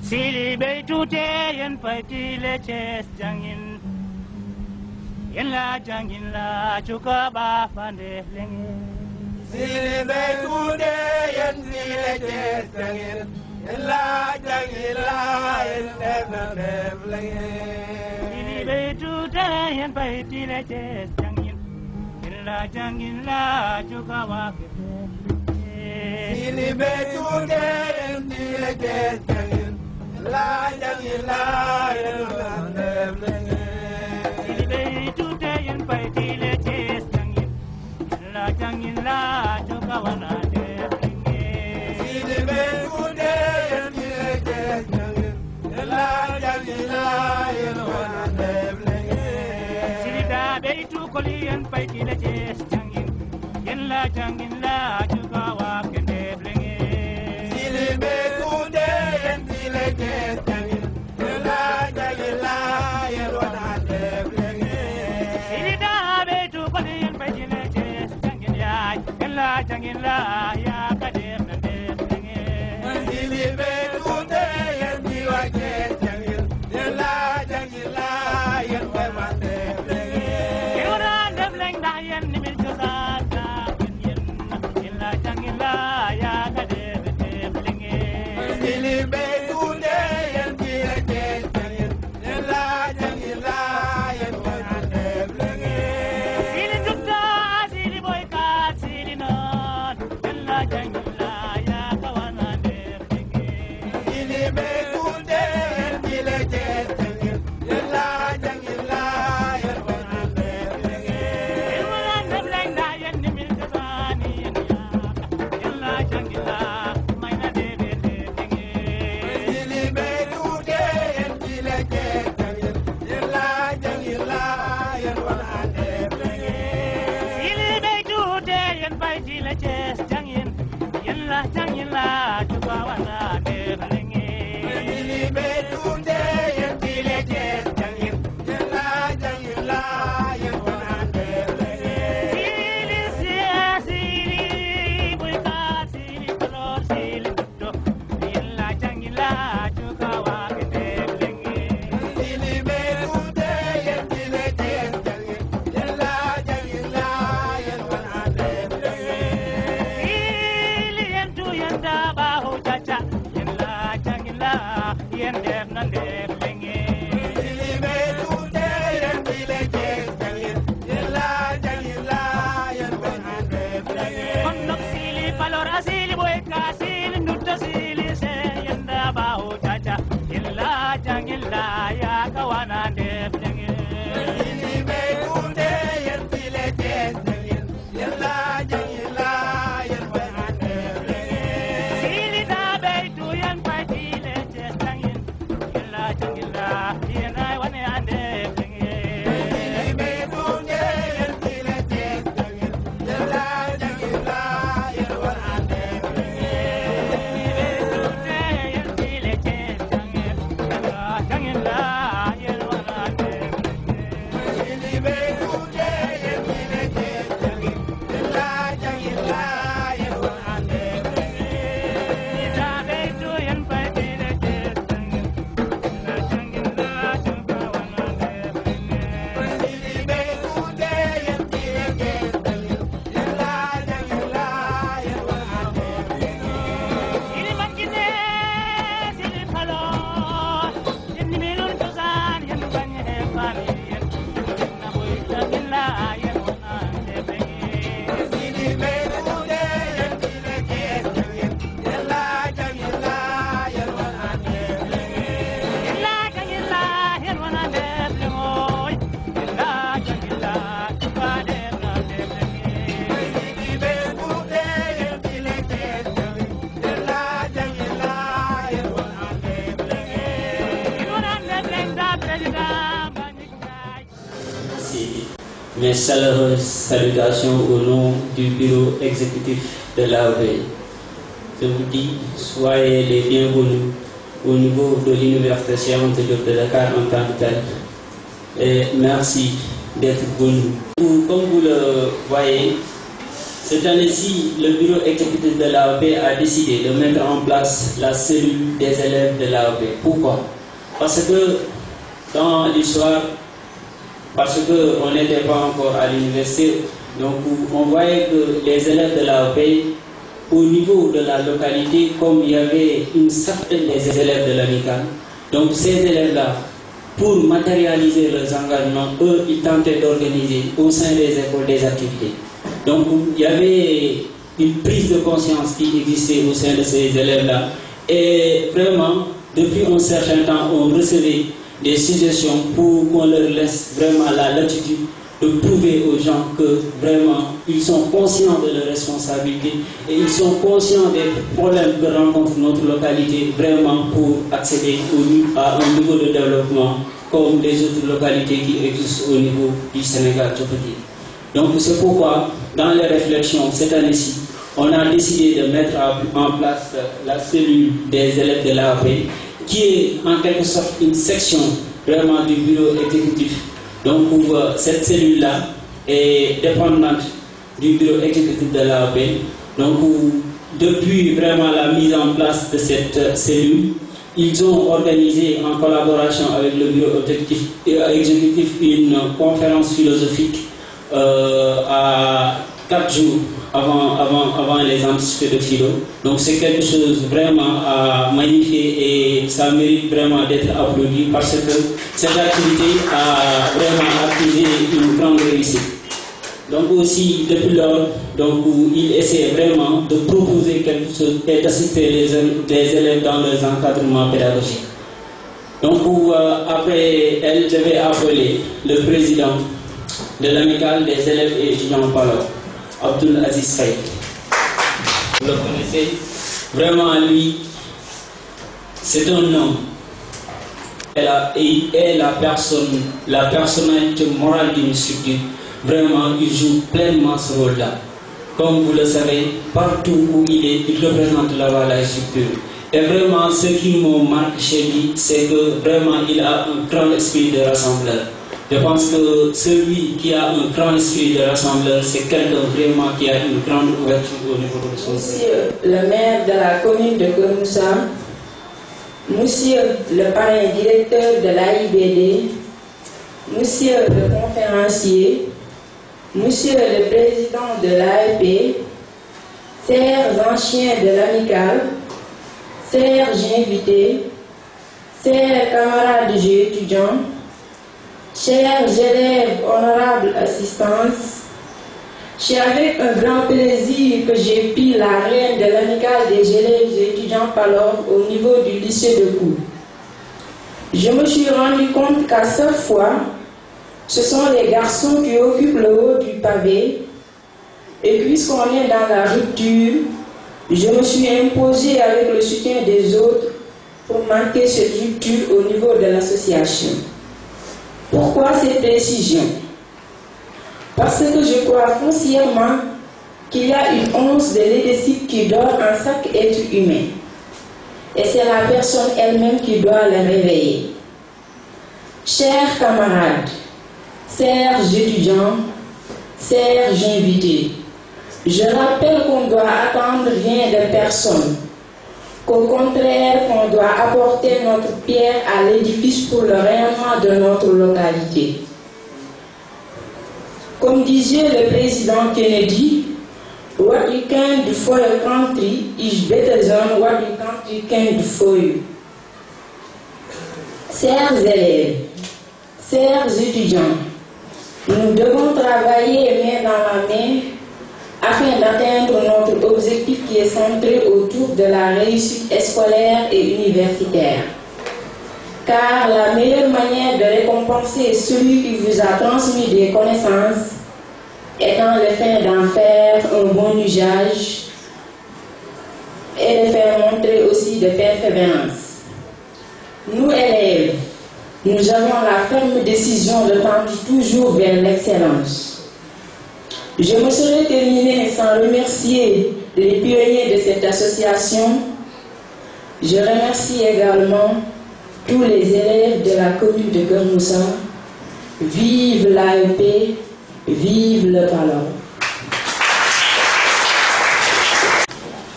Sili beitute yen paiti leches jangin. Yen la jangin la chuka ba fande lenge. Sili beitute yen leches jangin. Yen la jangin la yen dem lenge. Sili beitute yen paiti leches jangin. Yen la jangin la chuka ba fande lenge. Sili beitute yen leches jangin. La jangin la yen dem lenge. Sili beitute yen paiti leches jangin. La jangin la chuka wana dem lenge. Sili beitute yen leches jangin. La jangin la yen dem lenge. Sili da beitu koli yen paiti leches jangin. Yen la jangin la chuka wa kende blenge. Sili beitute yen leches jangin. La jangin la yen dem lenge. Sili da beitu koli yen paiti leches jangin ya. Yen la jangin la ya kadem nande blenge. Sili beitute yen leches jangin. La jangin la yen dem lenge. Yen dem bleng da yen nimil josan da yen. Yen la jangin la ya kadem blenge. Sili beitute yen leches jangin. La jangin la yen dem lenge. Sili dukta, sili boyka, sili non. Yen la jangin la ya kawana dem blenge. Sili beitute yen leches jangin. La jangin la yen dem lenge. Yen dem bleng da yen nimil josan yen ya. Yen la jangin la mayna dem blenge. Sili beitute yen leches jangin. La jangin la yen dem lenge. Sili beitute yen paiti leches jangin. Yen la jangin la chuka wana dem blenge. Sili beitute yen leches jangin. La jangin la yen dem lenge. Sili sia, sili boyka, sili kolor, sili dukto. Yen la jangin la chuka wa kende blenge. Sili beitute yen leches jangin. La jangin la yen dem lenge. Sili yen tu yen da ba ho chacha. Yen la jangin la yen dem nan dem blenge. Sili beitute yen leches jangin. La jangin la yen dem lenge. Kondok sili palor asili boyka, sili nutta sili se yen da ba ho chacha. Yen la jangin la ya kawana dem blenge. Sili beitute yen leches jangin. La jangin la yen dem lenge. Sili da beitu yen paiti leches jangin. Yen la jangin la yen ay wane ande blenge. Sili beitute yen leches jangin. La jangin la yen dem lenge. Sili beitute yen leches jangin. La jangin la yen dem lenge. Sili beitute yen leches jangin. La jangin la yen dem lenge. Sili beitute yen leches jangin. La jangin la yen dem lenge. Sili beitute yen leches jangin. La jangin la yen dem lenge. Merci. Mes chaleureuses salutations au nom du bureau exécutif de l'AOV. Je vous dis, soyez les bienvenus au niveau de l'Université Cheikh Anta Diop de Dakar en tant que tel. Et merci d'être venus. Comme vous le voyez, Cette année-ci, le bureau exécutif de l'AOP a décidé de mettre en place la cellule des élèves de l'AOP. Pourquoi? Parce que dans l'histoire, parce qu'on n'était pas encore à l'université, donc on voyait que les élèves de l'AOP, au niveau de la localité, comme il y avait une certaine des élèves de l'amicale, donc ces élèves-là, pour matérialiser leurs engagements, eux, ils tentaient d'organiser au sein des écoles des activités. Donc il y avait une prise de conscience qui existait au sein de ces élèves-là. Et vraiment, depuis un certain temps, on recevait des suggestions pour qu'on leur laisse vraiment la latitude de prouver aux gens que vraiment ils sont conscients de leurs responsabilités et ils sont conscients des problèmes que rencontre notre localité vraiment pour accéder à un niveau de développement comme les autres localités qui existent au niveau du Sénégal, je peux dire. Donc c'est pourquoi dans les réflexions cette année-ci, on a décidé de mettre en place la cellule des élèves de l'AOP qui est en quelque sorte une section vraiment du bureau exécutif. Donc cette cellule-là est dépendante du bureau exécutif de l'AOP. Donc depuis vraiment la mise en place de cette cellule, ils ont organisé en collaboration avec le bureau exécutif une conférence philosophique à 4 jours avant les anticipés de philo. Donc c'est quelque chose vraiment à magnifier et ça mérite vraiment d'être applaudi parce que cette activité a vraiment accusé une grande réussite. Donc aussi, depuis lors, il essaie vraiment de proposer quelque chose et d'assister les élèves dans leurs encadrements pédagogiques. Donc après elle, je vais appeler le président de l'amicale des élèves et étudiants Palo, Abdul Aziz Saïd. Vous le connaissez, vraiment lui, c'est un homme. Il est la personnalité morale d'une structure. Vraiment, il joue pleinement ce rôle-là. Comme vous le savez, partout où il est, il représente là-bas la structure. Et vraiment, ce qui me marque chez lui, c'est que vraiment, il a un grand esprit de rassembleur. Je pense que celui qui a un grand esprit de rassembleur, c'est quelqu'un vraiment qui a une grande ouverture au niveau de son Monsieur le maire de la commune de Keur-Moussa, Monsieur le parrain directeur de l'AIBD, Monsieur le conférencier, Monsieur le président de l'AEP, chers anciens de l'amicale, chers invités, chers camarades et étudiants, chers élèves, honorables assistances, c'est avec un grand plaisir que j'ai pris la reine de l'amicale des élèves et étudiants Palor au niveau du lycée de Kou. Je me suis rendu compte qu'à chaque fois, ce sont les garçons qui occupent le haut du pavé. Et puisqu'on est dans la rupture, je me suis imposé avec le soutien des autres pour marquer cette rupture au niveau de l'association. Pourquoi cette précision? Parce que je crois foncièrement qu'il y a une once de leadership qui dort en chaque être humain. Et c'est la personne elle-même qui doit la réveiller. Chers camarades, chers étudiants, chers invités, je rappelle qu'on doit attendre rien de personne, qu'au contraire, qu'on doit apporter notre pierre à l'édifice pour le rayonnement de notre localité. Comme disait le président Kennedy, what you can do for your country is better than what your country can do for you. Chers élèves, chers étudiants, nous devons travailler main dans la main afin d'atteindre notre objectif qui est centré autour de la réussite scolaire et universitaire. Car la meilleure manière de récompenser celui qui vous a transmis des connaissances étant le fait d'en faire un bon usage et de faire montrer aussi de persévérance. Nous, élèves, nous avons la ferme décision de tendre toujours vers l'excellence. Je me serais terminé sans remercier les pionniers de cette association. Je remercie également tous les élèves de la commune de Keur-Moussa. Vive l'AEP, vive le Palor.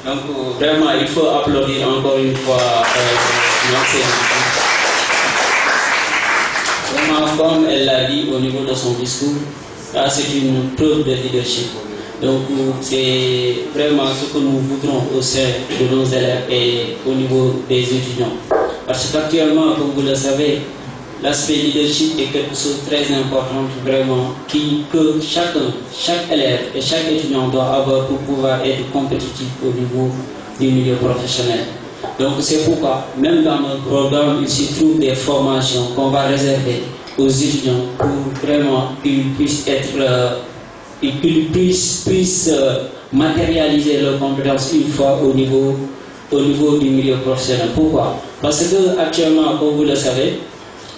Donc vraiment, il faut applaudir encore une fois vraiment, comme elle l'a dit au niveau de son discours, là c'est une preuve de leadership. Donc c'est vraiment ce que nous voudrons au sein de nos élèves et au niveau des étudiants. Parce qu'actuellement, comme vous le savez, l'aspect leadership est quelque chose de très important, vraiment, que chaque élève et chaque étudiant doit avoir pour pouvoir être compétitif au niveau du milieu professionnel. Donc c'est pourquoi, même dans notre programme, il se trouve des formations qu'on va réserver aux étudiants pour vraiment qu'ils puissent matérialiser leurs compétences une fois au niveau du milieu professionnel. Pourquoi? Parce que actuellement, comme vous le savez,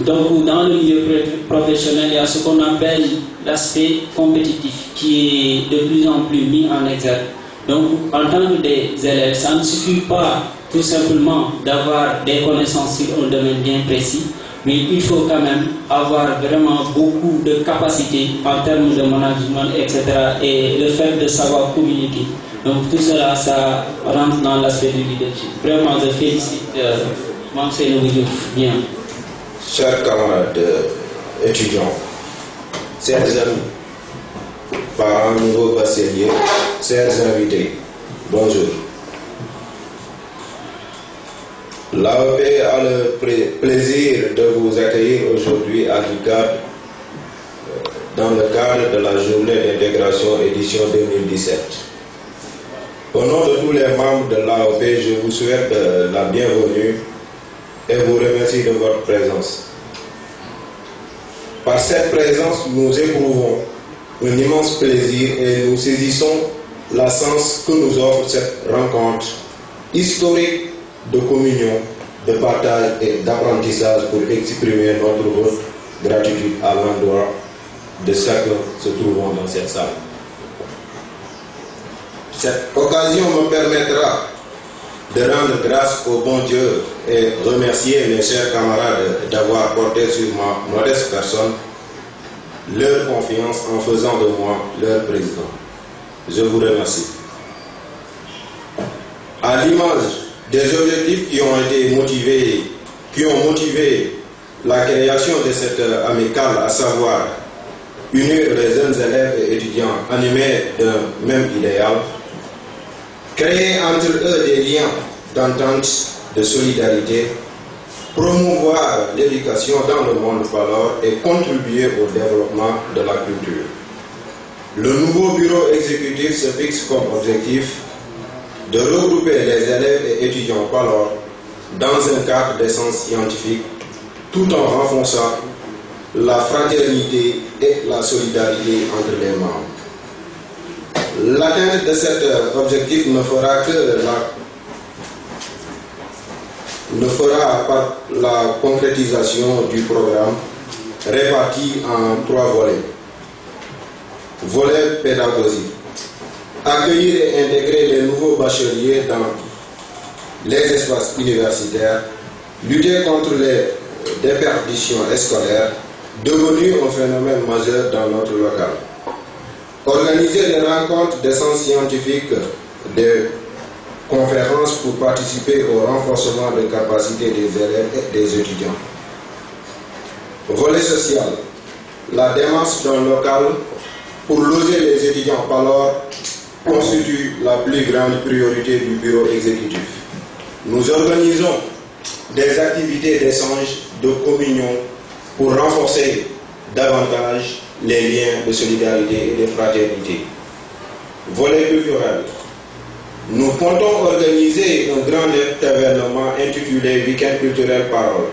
donc dans le milieu professionnel, il y a ce qu'on appelle l'aspect compétitif qui est de plus en plus mis en exergue. Donc en tant que des élèves, ça ne suffit pas tout simplement d'avoir des connaissances sur un domaine bien précis, mais il faut quand même avoir vraiment beaucoup de capacités en termes de management, etc. et le fait de savoir communiquer. Donc tout cela, ça rentre dans l'aspect du leadership. Vraiment, je félicite Monseigneur Diouf. Bien. Chers camarades étudiants, chers amis, parents, nouveaux bacheliers, chers invités, bonjour. L'AEP a le plaisir de vous accueillir aujourd'hui à l'UCAD dans le cadre de la journée d'intégration édition 2017. Au nom de tous les membres de l'AEP, je vous souhaite la bienvenue et vous remercie de votre présence. Par cette présence, nous éprouvons un immense plaisir et nous saisissons la chance que nous offre cette rencontre historique de communion, de partage et d'apprentissage pour exprimer notre gratitude à l'endroit de chacun se trouvant dans cette salle. Cette occasion me permettra de rendre grâce au bon Dieu et remercier mes chers camarades d'avoir porté sur ma modeste personne leur confiance en faisant de moi leur président. Je vous remercie. À l'image des objectifs qui ont motivé la création de cette amicale, à savoir unir les jeunes élèves et étudiants animés d'un même idéal, créer entre eux des liens d'entente, de solidarité, promouvoir l'éducation dans le monde valeur et contribuer au développement de la culture. Le nouveau bureau exécutif se fixe comme objectif de regrouper les élèves et étudiants valeur dans un cadre d'essence scientifique tout en renforçant la fraternité et la solidarité entre les membres. L'atteinte de cet objectif ne fera par la concrétisation du programme réparti en 3 volets. Volet pédagogique. Accueillir et intégrer les nouveaux bacheliers dans les espaces universitaires, lutter contre les déperditions scolaires, devenues un phénomène majeur dans notre local. Organiser des rencontres d'essence scientifique, des conférences pour participer au renforcement des capacités des élèves et des étudiants. Volet social. La démarche d'un local pour loger les étudiants palor constitue la plus grande priorité du bureau exécutif. Nous organisons des activités d'échange, de communion pour renforcer davantage les liens de solidarité et de fraternité. Volet culturel. Nous comptons organiser un grand événement intitulé Week-end culturel Parole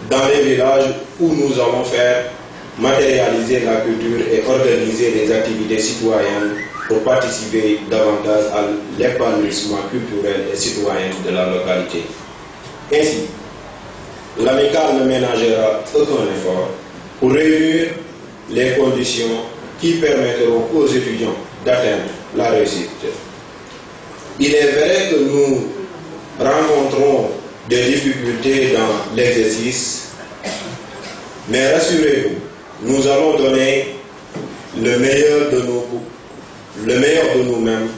dans les villages où nous allons faire matérialiser la culture et organiser des activités citoyennes pour participer davantage à l'épanouissement culturel et citoyen de la localité. Ainsi, l'amicale ne ménagera aucun effort pour réunir les conditions qui permettront aux étudiants d'atteindre la réussite. Il est vrai que nous rencontrons des difficultés dans l'exercice, mais rassurez-vous, nous allons donner le meilleur de nous-mêmes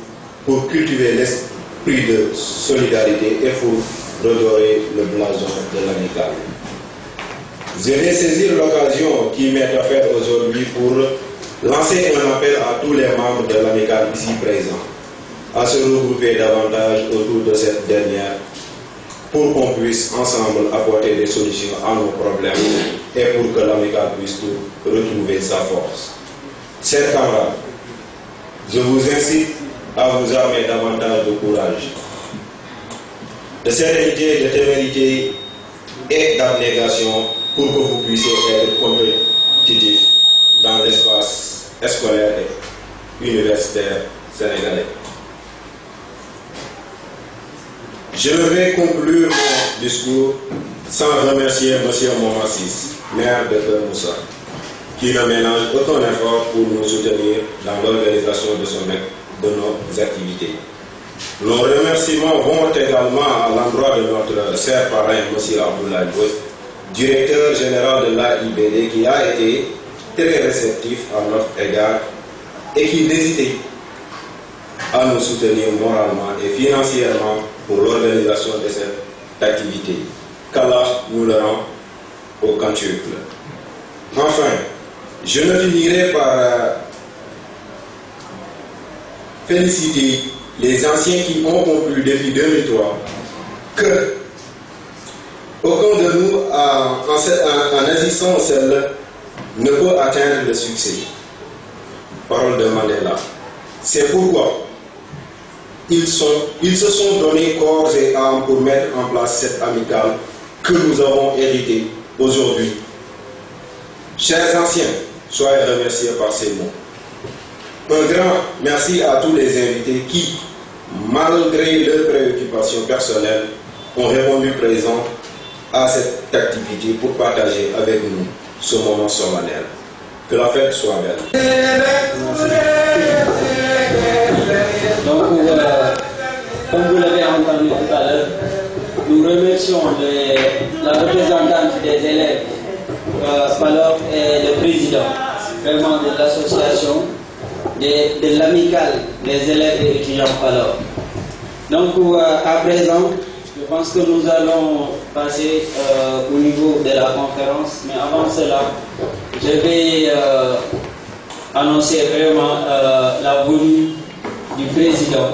pour cultiver l'esprit de solidarité et pour redorer le blason de l'amicale. Je vais saisir l'occasion qui m'est offerte aujourd'hui pour lancer un appel à tous les membres de l'amicale ici présents à se regrouper davantage autour de cette dernière pour qu'on puisse ensemble apporter des solutions à nos problèmes et pour que l'amicale puisse retrouver sa force. Chers camarades, je vous incite à vous armer davantage de courage, de sérénité, de témérité et d'abnégation pour que vous puissiez être compétitifs dans l'espace scolaire et universitaire sénégalais. Je ne vais conclure mon discours sans remercier M. Momassis, maire de Keur Moussa, qui ne ménage aucun effort pour nous soutenir dans l'organisation de nos activités. Nos remerciements vont également à l'endroit de notre cher parrain, M. Abdoulaye Boy, directeur général de l'AIBD, qui a été très réceptif à notre égard et qui n'hésitait à nous soutenir moralement et financièrement pour l'organisation de cette activité. Qu'Allah nous le rend au quintuple. Enfin, je ne finirai par féliciter les anciens qui ont conclu depuis 2003 que aucun de nous, en agissant seul, ne peut atteindre le succès. Parole de Mandela. C'est pourquoi ils se sont donnés corps et âme pour mettre en place cette amicale que nous avons héritée aujourd'hui. Chers anciens, soyez remerciés par ces mots. Un grand merci à tous les invités qui, malgré leurs préoccupations personnelles, ont répondu présents à cette activité pour partager avec nous ce moment solennel. Que la fête soit belle. Donc, comme vous l'avez entendu tout à l'heure, nous remercions la représentante des élèves, Palor, et le président vraiment de l'association de l'amicale des élèves et étudiants Palor. Donc, à présent, je pense que nous allons passer au niveau de la conférence, mais avant cela, je vais annoncer vraiment la venue du président.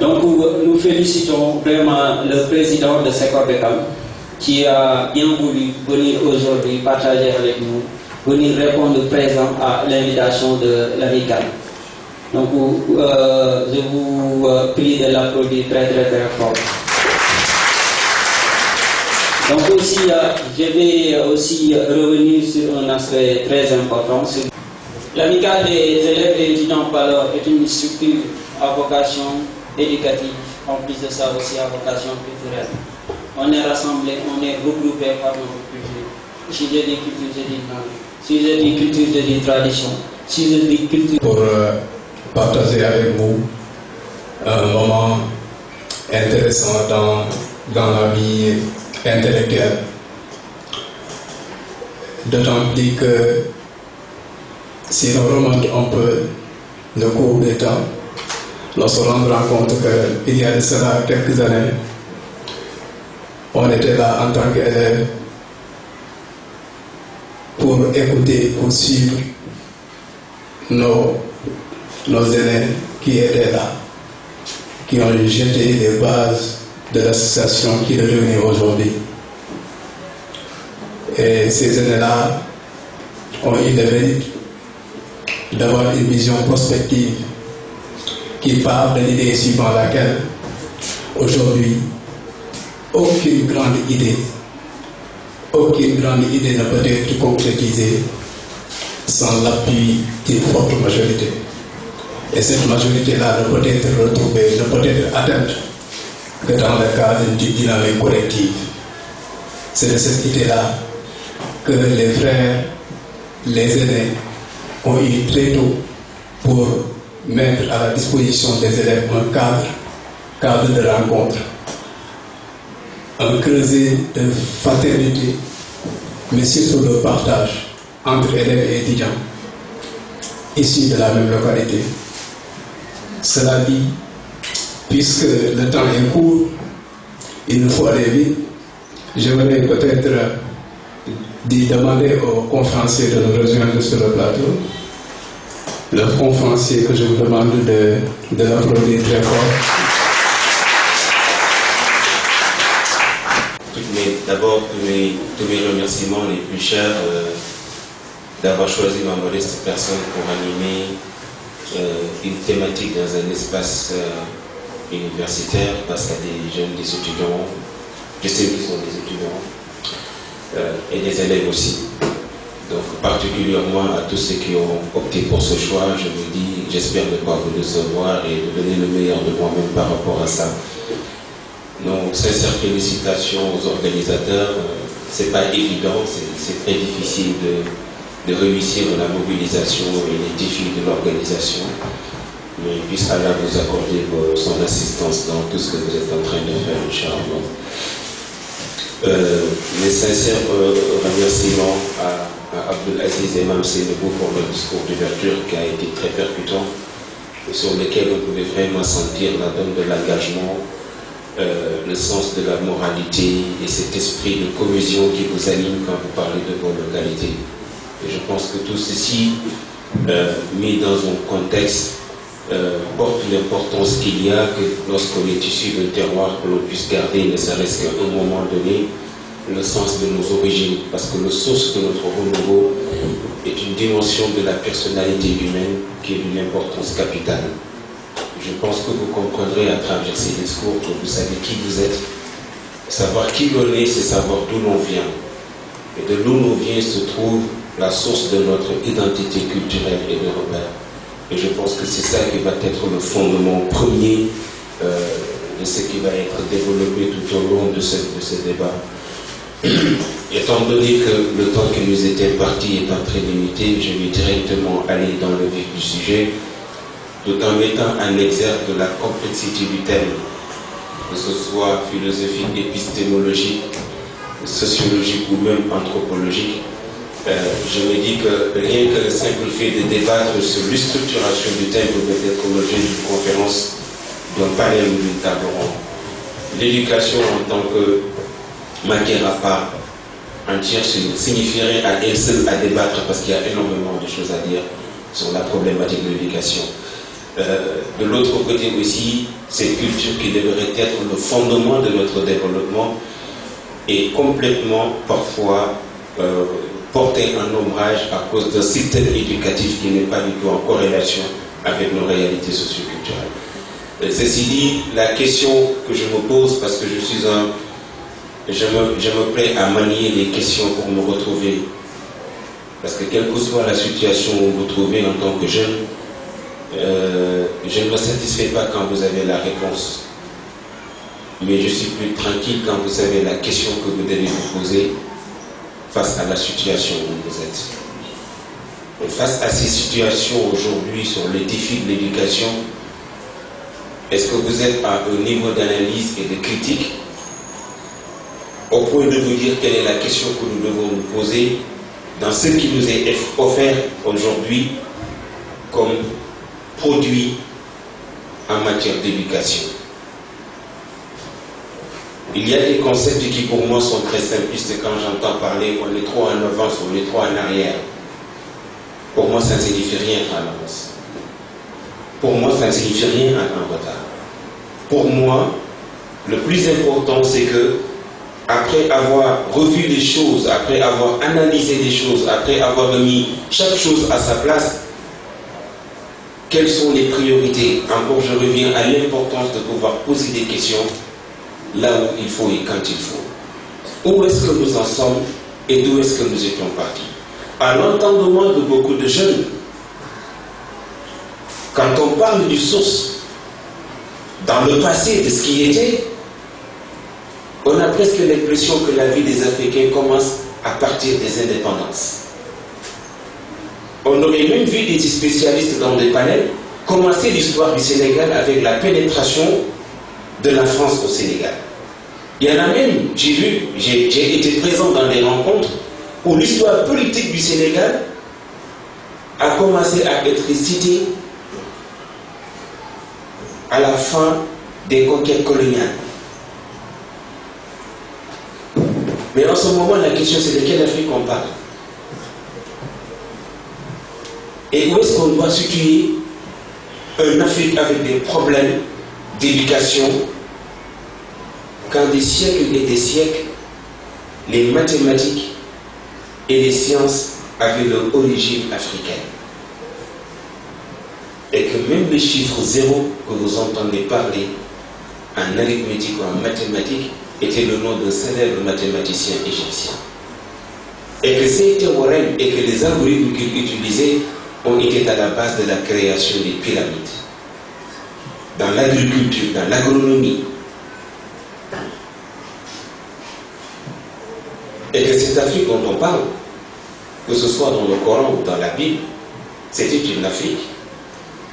Donc nous félicitons vraiment le président de Secobekam qui a bien voulu venir aujourd'hui partager avec nous, venir répondre présent à l'invitation de l'amicale. Donc je vous prie de l'applaudir très très très fort. Donc aussi, je vais aussi revenir sur un aspect très important. L'amicale des élèves et étudiants Palor est une structure à vocation éducative, en plus de ça aussi à vocation culturelle. On est rassemblés, on est regroupés par notre culture. Si je dis culture, je dis langue. Si je dis culture, je dis tradition. Si je dis culture... Pour partager avec vous un moment intéressant dans la vie intellectuelle. D'autant plus que si on remonte un peu le cours des temps, lorsqu'on se rend compte qu'il y a de cela quelques années, on était là en tant qu'élèves pour écouter, pour suivre nos aînés qui étaient là, qui ont jeté les bases de l'association qui est réunie aujourd'hui. Et ces aînés-là ont eu le mérite d'avoir une vision prospective qui part de l'idée suivant laquelle aujourd'hui aucune grande idée ne peut être concrétisée sans l'appui d'une forte majorité. Et cette majorité-là ne peut être retrouvée, ne peut être atteinte que dans le cadre d'une dynamique collective. C'est de cette idée-là que les frères, les aînés ont eu très tôt pour mettre à la disposition des élèves un cadre de rencontre, un creuset de fraternité, mais surtout de partage entre élèves et étudiants issus de la même localité. Cela dit, puisque le temps est court, il nous faut aller vite. J'aimerais peut-être demander aux conférenciers de nous rejoindre sur le plateau. Le conférencier que je vous demande de l'applaudir très fort. D'abord, tous mes remerciements les plus chers d'avoir choisi ma modeste personne pour animer une thématique dans un espace universitaire face à des jeunes, des étudiants, je sais qu'ils sont des étudiants, et des élèves aussi. Donc particulièrement à tous ceux qui ont opté pour ce choix, je vous dis, j'espère ne pas vous décevoir et de donner le meilleur de moi-même par rapport à ça. Donc sincères félicitations aux organisateurs, c'est pas évident, c'est très difficile de réussir la mobilisation et les défis de l'organisation. Mais puisse Allah vous accorder son assistance dans tout ce que vous êtes en train de faire, Inch'Allah. Mes sincères remerciements à Abdelaziz et Mme Seynabou pour le discours d'ouverture qui a été très percutant et sur lequel vous pouvez vraiment sentir la donne de l'engagement, le sens de la moralité et cet esprit de cohésion qui vous anime quand vous parlez de vos localités. Et je pense que tout ceci, mis dans un contexte, porte l'importance qu'il y a que lorsqu'on est issu d'un terroir, que l'on puisse garder, ne serait-ce qu'à un moment donné, le sens de nos origines. Parce que le source de notre renouveau est une dimension de la personnalité humaine qui est d'une importance capitale. Je pense que vous comprendrez à travers ces discours que vous savez qui vous êtes. Savoir qui l'on est, c'est savoir d'où l'on vient. Et de d'où l'on vient se trouve la source de notre identité culturelle et de repères. Et je pense que c'est ça qui va être le fondement premier de ce qui va être développé tout au long de ce débat. Étant donné que le temps qui nous était imparti étant très limité, je vais directement aller dans le vif du sujet, tout en mettant en exergue de la complexité du thème, que ce soit philosophique, épistémologique, sociologique ou même anthropologique. Je me dis que rien que le simple fait de débattre sur l'structuration du thème peut être l'objet d'une conférence, d'un panel ou d'une table ronde. L'éducation en tant que matière à part entière signifierait à elle seule à débattre parce qu'il y a énormément de choses à dire sur la problématique de l'éducation. De l'autre côté aussi, cette culture qui devrait être le fondement de notre développement est complètement parfois porté en ombrage à cause d'un système éducatif qui n'est pas du tout en corrélation avec nos réalités socioculturelles. Ceci dit, la question que je me pose, parce que je me plais à manier les questions pour me retrouver, parce que quelle que soit la situation où vous vous trouvez en tant que jeune, je ne me satisfais pas quand vous avez la réponse, mais je suis plus tranquille quand vous savez la question que vous devez vous poser face à la situation où vous êtes. Et face à ces situations aujourd'hui sur les défis de l'éducation, est-ce que vous êtes à un niveau d'analyse et de critique au point de vous dire quelle est la question que nous devons nous poser dans ce qui nous est offert aujourd'hui comme produit en matière d'éducation? Il y a des concepts qui pour moi sont très simplistes. Quand j'entends parler on est trop en avance, on est trop en arrière, pour moi ça ne signifie rien en avance. Pour moi ça ne signifie rien en retard. Pour moi, le plus important c'est que après avoir revu les choses, après avoir analysé les choses, après avoir mis chaque chose à sa place, quelles sont les priorités? Encore je reviens à l'importance de pouvoir poser des questions là où il faut et quand il faut. Où est-ce que nous en sommes et d'où est-ce que nous étions partis? À l'entendement de beaucoup de jeunes, quand on parle du source dans le passé de ce qui était, on a presque l'impression que la vie des Africains commence à partir des indépendances. On aurait même vu des spécialistes dans des panels commencé l'histoire du Sénégal avec la pénétration de la France au Sénégal. Il y en a même, j'ai vu, j'ai été présent dans des rencontres où l'histoire politique du Sénégal a commencé à être citée à la fin des conquêtes coloniales. Mais en ce moment, la question c'est de quelle Afrique on parle. Et où est-ce qu'on doit situer une Afrique avec des problèmes d'éducation quand des siècles et des siècles, les mathématiques et les sciences avaient leur origine africaine. Et que même le chiffre 0 que vous entendez parler en arithmétique ou en mathématiques était le nom d'un célèbre mathématicien égyptien. Et que ces théorèmes et que les algorithmes qu'il utilisait ont été à la base de la création des pyramides. Dans l'agriculture, dans l'agronomie. Et que cette Afrique dont on parle, que ce soit dans le Coran ou dans la Bible, c'était une Afrique.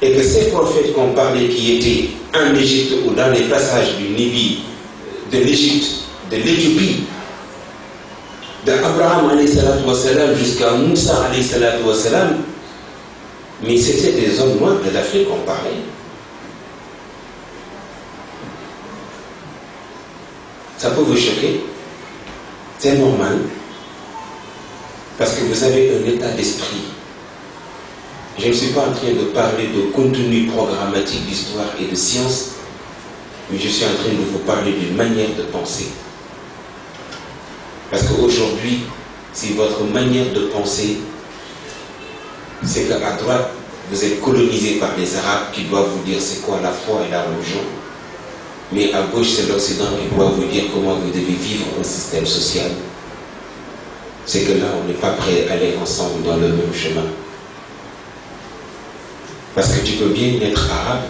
Et que ces prophètes qu'on parlait qui étaient en Égypte ou dans les passages du Nil, de l'Égypte, de l'Éthiopie, d'Abraham jusqu'à Moussa, mais c'était des hommes noirs de l'Afrique qu'on parlait. Ça peut vous choquer, c'est normal, parce que vous avez un état d'esprit. Je ne suis pas en train de parler de contenu programmatique d'histoire et de science, mais je suis en train de vous parler d'une manière de penser. Parce qu'aujourd'hui, si votre manière de penser, c'est qu'à droite, vous êtes colonisé par les Arabes qui doivent vous dire c'est quoi la foi et la religion, mais à gauche, c'est l'Occident qui doit vous dire comment vous devez vivre un système social. C'est que là, on n'est pas prêt à aller ensemble dans le même chemin. Parce que tu peux bien être arabe,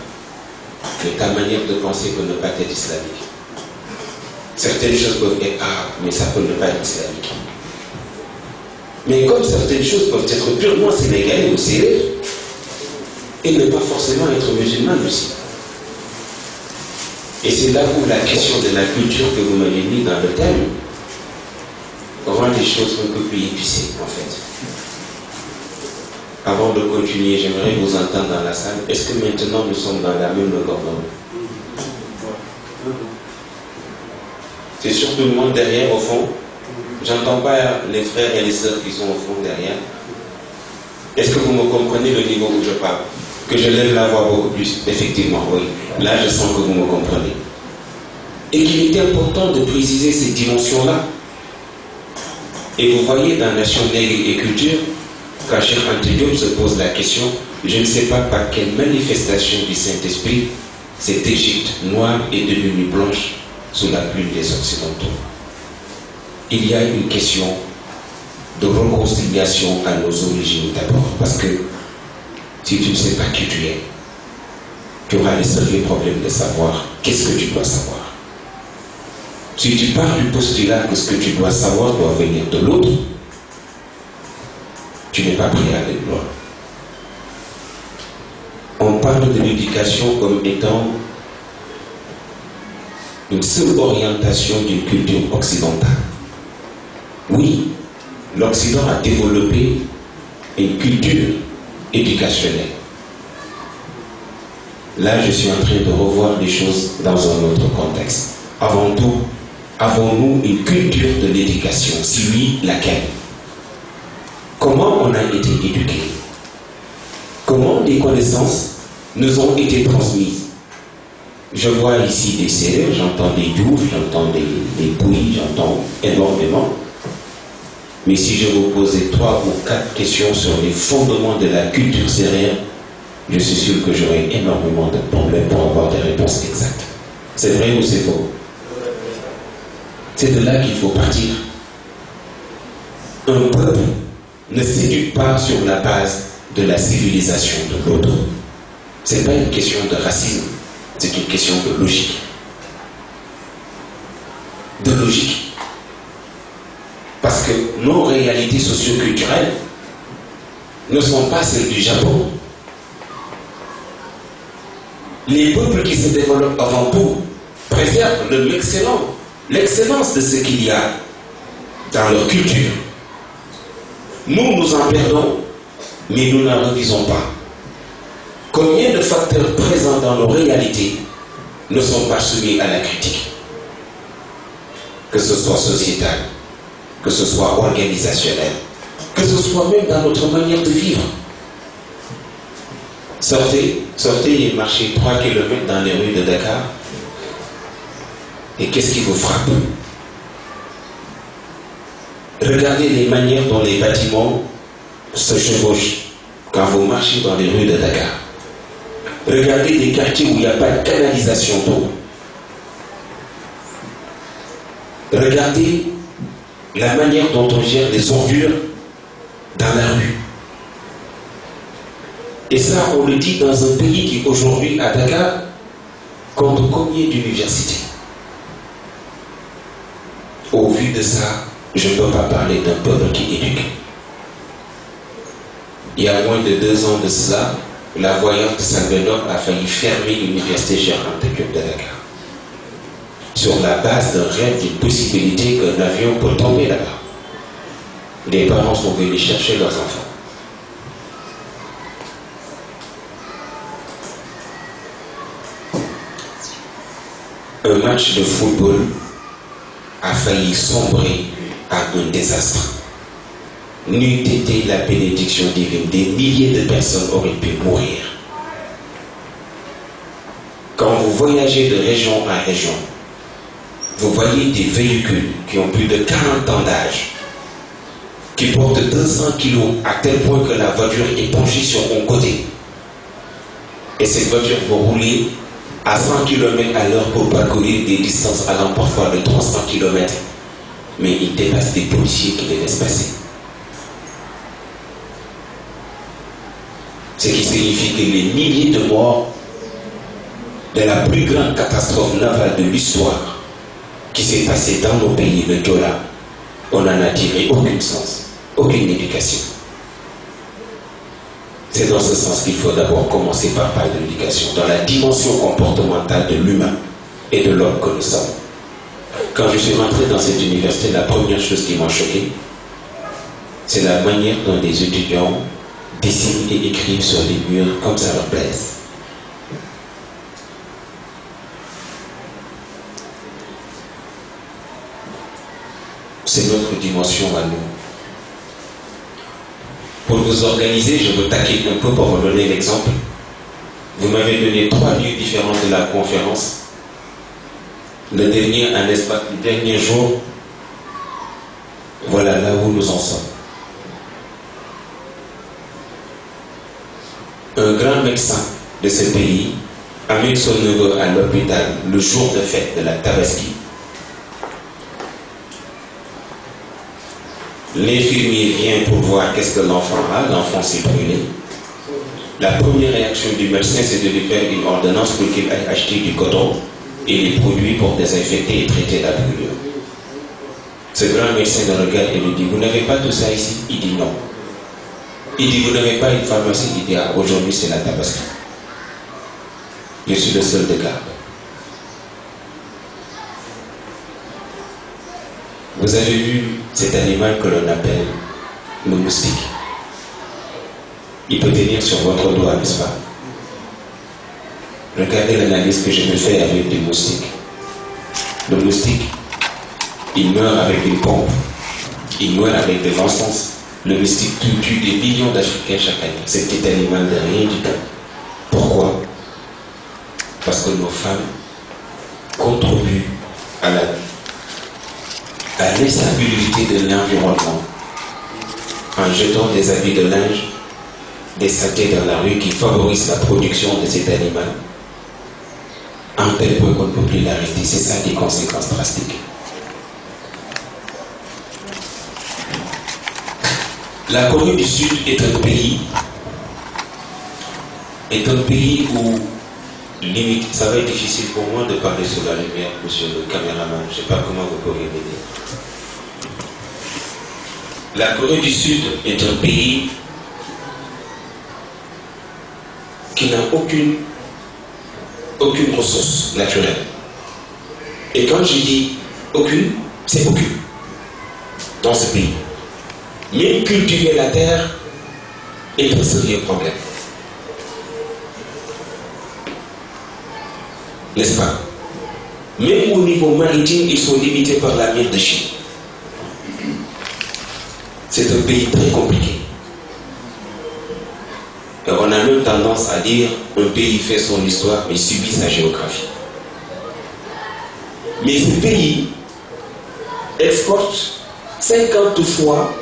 mais ta manière de penser peut ne pas être islamique. Certaines choses peuvent être arabes, mais ça peut ne pas être islamique. Mais comme certaines choses peuvent être purement sénégalais ou sérères, et ne pas forcément être musulmanes aussi. Et c'est là où la question de la culture que vous m'avez mis dans le thème rend les choses un peu plus épicées, en fait. Avant de continuer, j'aimerais vous entendre dans la salle. Est-ce que maintenant nous sommes dans la même longueur d'onde? C'est surtout le monde derrière, au fond. J'entends pas les frères et les sœurs qui sont au fond derrière. Est-ce que vous me comprenez le niveau où je parle? Que je lève la voix beaucoup plus? Effectivement, oui. Là, je sens que vous me comprenez. Et qu'il était important de préciser ces dimensions-là. Et vous voyez, dans Nation Nègre et Culture, quand Cheikh Anta Diop se pose la question, je ne sais pas par quelle manifestation du Saint-Esprit cette Égypte noire est devenue blanche sous la plume des Occidentaux. Il y a une question de réconciliation à nos origines d'abord, parce que si tu ne sais pas qui tu es, tu auras les sérieux problèmes de savoir qu'est-ce que tu dois savoir. Si tu pars du postulat que ce que tu dois savoir doit venir de l'autre, tu n'es pas prêt à aller loin. On parle de l'éducation comme étant une seule orientation d'une culture occidentale. Oui, l'Occident a développé une culture éducationnelle. Là, je suis en train de revoir les choses dans un autre contexte. Avant tout, avons-nous une culture de l'éducation? Si oui, laquelle? Comment on a été éduqué? Comment les connaissances nous ont été transmises? Je vois ici des Sérères, j'entends des Diouf, j'entends des Pouilles, j'entends énormément. Mais si je vous posais 3 ou 4 questions sur les fondements de la culture sérère, je suis sûr que j'aurai énormément de problèmes pour avoir des réponses exactes. C'est vrai ou c'est faux? C'est de là qu'il faut partir. Un peuple ne s'éduque pas sur la base de la civilisation de l'autre. Ce n'est pas une question de racisme, c'est une question de logique. De logique. Parce que nos réalités socio-culturelles ne sont pas celles du Japon. Les peuples qui se développent avant tout préservent l'excellence de ce qu'il y a dans leur culture. Nous, nous en perdons, mais nous n'en revisons pas. Combien de facteurs présents dans nos réalités ne sont pas soumis à la critique? Que ce soit sociétal, que ce soit organisationnel, que ce soit même dans notre manière de vivre. Sortez et marchez 3 km dans les rues de Dakar, et qu'est-ce qui vous frappe? Regardez les manières dont les bâtiments se chevauchent quand vous marchez dans les rues de Dakar. Regardez des quartiers où il n'y a pas de canalisation d'eau. Regardez la manière dont on gère les ordures dans la rue. Et ça, on le dit dans un pays qui aujourd'hui, à Dakar, compte combien d'universités? Au vu de ça, je ne peux pas parler d'un peuple qui éduque. Il y a moins de 2 ans de cela, la voyante Salvador a failli fermer l'université Cheikh Anta Diop de Dakar. Sur la base d'un rêve, d'une possibilité qu'un avion peut tomber là-bas. Les parents sont venus chercher leurs enfants. Un match de football a failli sombrer à un désastre. N'eût été la bénédiction divine, des milliers de personnes auraient pu mourir. Quand vous voyagez de région à région, vous voyez des véhicules qui ont plus de 40 ans d'âge, qui portent 200 kilos à tel point que la voiture est penchée sur un côté. Et cette voiture va rouler à 100 km à l'heure pour parcourir des distances allant parfois de 300 km. Mais il dépasse des policiers qui les laissent passer. Ce qui signifie que les milliers de morts de la plus grande catastrophe navale de l'histoire qui s'est passée dans nos pays, le Jola, on n'en a tiré aucun sens, aucune éducation. C'est dans ce sens qu'il faut d'abord commencer par parler de l'éducation, dans la dimension comportementale de l'humain et de l'homme que nous sommes. Quand je suis rentré dans cette université, la première chose qui m'a choqué, c'est la manière dont les étudiants dessinent et écrivent sur les murs comme ça leur plaise. C'est notre dimension à nous. Pour vous organiser, je vous taquine un peu pour vous donner l'exemple. Vous m'avez donné 3 lieux différents de la conférence. Le dernier jour, voilà là où nous en sommes. Un grand médecin de ce pays amène son neveu à l'hôpital le jour de fête de la Tabaski. L'infirmier vient pour voir qu'est-ce que l'enfant a. L'enfant s'est brûlé. La première réaction du médecin, c'est de lui faire une ordonnance pour qu'il aille acheter du coton et les produits pour désinfecter et traiter la brûlure. Ce grand médecin le regarde et lui dit, vous n'avez pas tout ça ici? Il dit non. Il dit, vous n'avez pas une pharmacie? Il dit, ah, aujourd'hui c'est la Tabaski. Je suis le seul de garde. Vous avez vu cet animal que l'on appelle le moustique. Il peut tenir sur votre doigt, n'est-ce pas? Regardez l'analyse que je me fais avec des moustiques. Le moustique, il meurt avec une pompe. Il meurt avec de l'encens. Le moustique tue des millions d'Africains chaque année. C'est petit animal de rien du tout. Pourquoi? Parce que nos femmes contribuent à l'instabilité de l'environnement en jetant des habits de linge, des saletés dans la rue qui favorisent la production de cet animal en tel point qu'on ne peut plus l'arrêter. C'est ça des conséquences drastiques. La Corée du Sud est un pays où limite, ça va être difficile pour moi de parler sous la lumière, monsieur le caméraman. Je ne sais pas comment vous pourriez m'aider. La Corée du Sud est un pays qui n'a aucune aucune ressource naturelle. Et quand je dis aucune, c'est aucune dans ce pays. Même cultiver la terre est un sérieux problème. N'est-ce pas? Même au niveau maritime, ils sont limités par la mer de Chine. C'est un pays très compliqué. Et on a même tendance à dire un pays fait son histoire mais subit sa géographie. Mais ce pays exporte 50 fois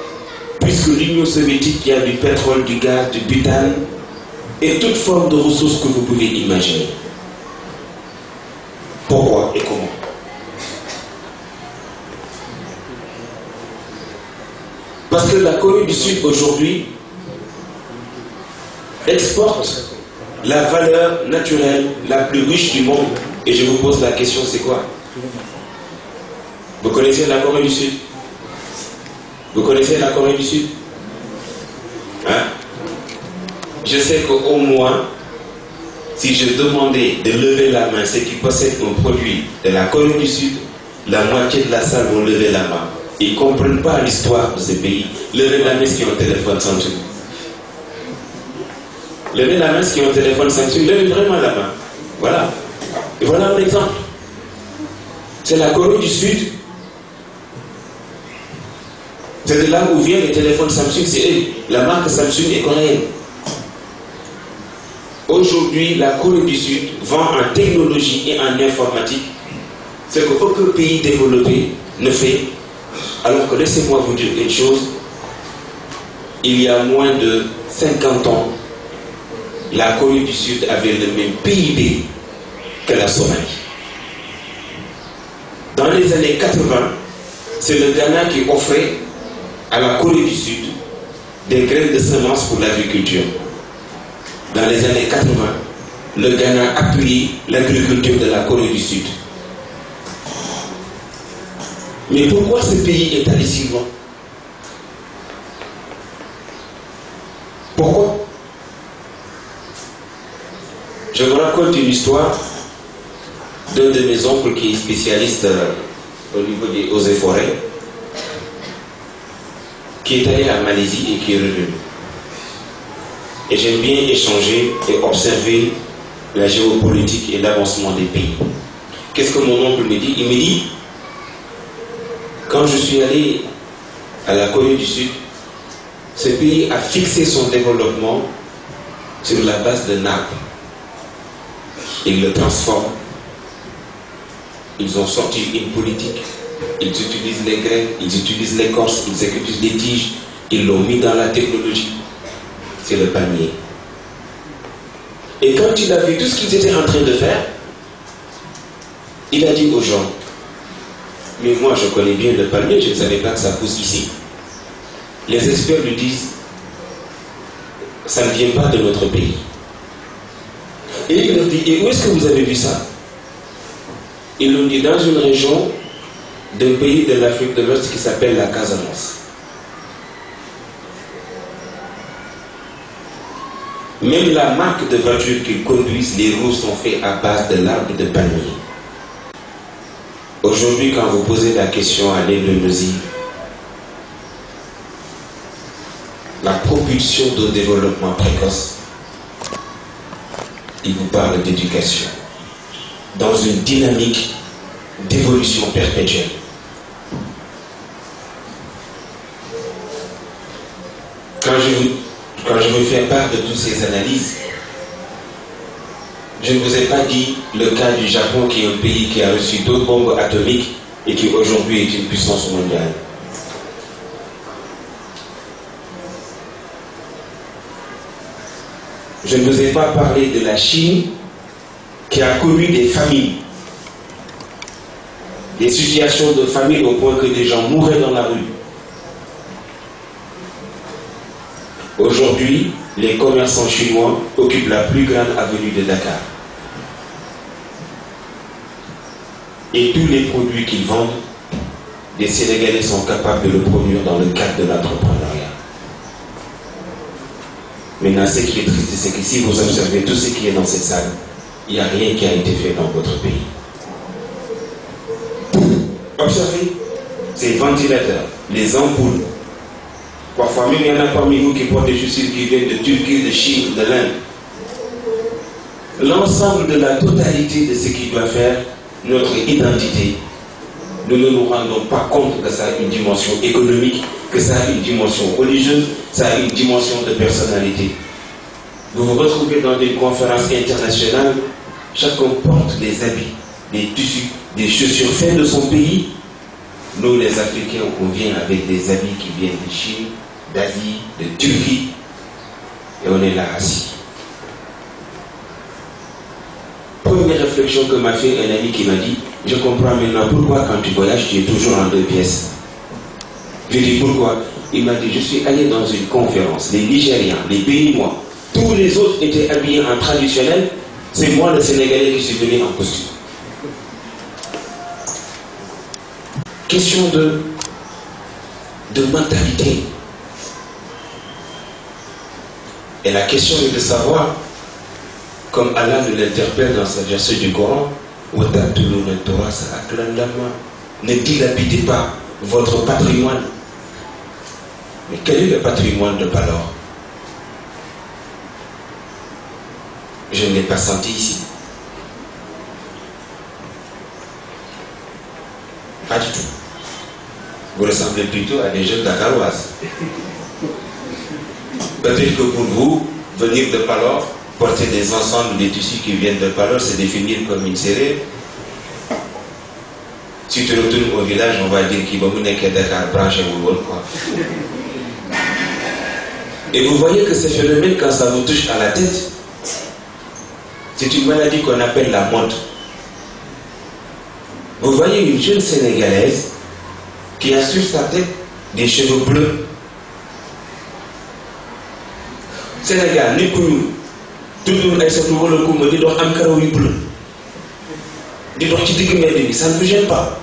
plus que l'Union soviétique qui a du pétrole, du gaz, du butane et toute forme de ressources que vous pouvez imaginer. Pourquoi et comment? Parce que la Corée du Sud aujourd'hui exporte la valeur naturelle la plus riche du monde. Et je vous pose la question, c'est quoi? Vous connaissez la Corée du Sud? Vous connaissez la Corée du Sud? Hein? Je sais qu'au moins, si je demandais de lever la main, ceux qui possèdent un produit de la Corée du Sud, la moitié de la salle vont lever la main. Ils ne comprennent pas l'histoire de ce pays. Levez la main ceux qui ont un téléphone Samsung. Levez la main ceux qui ont un téléphone Samsung. Levez vraiment la main. Voilà. Et voilà un exemple. C'est la Corée du Sud. C'est de là où viennent les téléphones Samsung. C'est eux. La marque Samsung est coréenne. Aujourd'hui, la Corée du Sud vend en technologie et en informatique ce qu'aucun pays développé ne fait. Alors que laissez-moi vous dire une chose, il y a moins de 50 ans, la Corée du Sud avait le même PIB que la Somalie. Dans les années 80, c'est le Ghana qui offrait à la Corée du Sud des graines de semences pour l'agriculture. Dans les années 80, le Ghana appuyait l'agriculture de la Corée du Sud. Mais pourquoi ce pays est allé si loin? Pourquoi? Je vous raconte une histoire d'un de mes oncles qui est spécialiste au niveau des eaux et forêts, qui est allé en Malaisie et qui est revenu. Et j'aime bien échanger et observer la géopolitique et l'avancement des pays. Qu'est-ce que mon oncle me dit? Il me dit, quand je suis allé à la Corée du Sud, ce pays a fixé son développement sur la base de nappes. Ils le transforment. Ils ont sorti une politique. Ils utilisent les graines, ils utilisent l'écorce, ils utilisent les tiges. Ils l'ont mis dans la technologie. C'est le palmier. Et quand il a vu tout ce qu'ils étaient en train de faire, il a dit aux gens, mais moi je connais bien le palmier, je ne savais pas que ça pousse ici. Les experts lui disent, ça ne vient pas de notre pays. Et il leur dit, et où est-ce que vous avez vu ça? Ils l'ont dit dans une région d'un pays de l'Afrique de l'Ouest qui s'appelle la Casamance. Même la marque de voiture qu'ils conduisent, les roues sont faites à base de l'arbre de palmier. Aujourd'hui, quand vous posez la question à l'Indonésie, la propulsion de développement précoce, il vous parle d'éducation, dans une dynamique d'évolution perpétuelle. Quand je veux faire part de toutes ces analyses, je ne vous ai pas dit le cas du Japon qui est un pays qui a reçu 2 bombes atomiques et qui aujourd'hui est une puissance mondiale. Je ne vous ai pas parlé de la Chine qui a connu des famines, des situations de famine au point que des gens mouraient dans la rue. Aujourd'hui, les commerçants chinois occupent la plus grande avenue de Dakar. Et tous les produits qu'ils vendent, les Sénégalais sont capables de le produire dans le cadre de l'entrepreneuriat. Maintenant, ce qui est triste, c'est que si vous observez tout ce qui est dans cette salle, il n'y a rien qui a été fait dans votre pays. Observez ces ventilateurs, les ampoules. Parfois même, il y en a parmi vous qui portent des chaussures qui viennent de Turquie, de Chine, de l'Inde. L'ensemble de la totalité de ce qui doit faire notre identité, nous ne nous rendons pas compte que ça a une dimension économique, que ça a une dimension religieuse, ça a une dimension de personnalité. Vous vous retrouvez dans des conférences internationales, chacun porte des habits, des tissus, des chaussures faites de son pays. Nous, les Africains, on vient avec des habits qui viennent de Chine, d'Asie, de Turquie, et on est là assis. Première réflexion que m'a fait un ami qui m'a dit, je comprends maintenant pourquoi quand tu voyages, tu es toujours en 2 pièces. Je dis pourquoi? Il m'a dit, je suis allé dans une conférence, les Nigériens, les Béninois, tous les autres étaient habillés en traditionnel, c'est moi le Sénégalais qui suis venu en costume. Question de mentalité. Et la question est de savoir, comme Allah nous l'interpelle dans sa verset du Coran, ne dilapidez pas votre patrimoine. Mais quel est le patrimoine de Palor? Je ne l'ai pas senti ici. Pas du tout. Vous ressemblez plutôt à des jeunes dakaroises. Peut-être que pour vous, venir de Palor, porter des ensembles, des tissus qui viennent de Palor, c'est définir comme une série. Si tu retournes au village, on va dire qu'il va venir que Dakar branche ou quoi. Et vous voyez que ce phénomène, quand ça vous touche à la tête, c'est une maladie qu'on appelle la mode. Vous voyez une jeune Sénégalaise qui a sur sa tête des cheveux bleus. Sénégal, ni pour toujours acceptons le coup, me dit donc un carreau bleu. Dis donc, ça ne me gêne pas.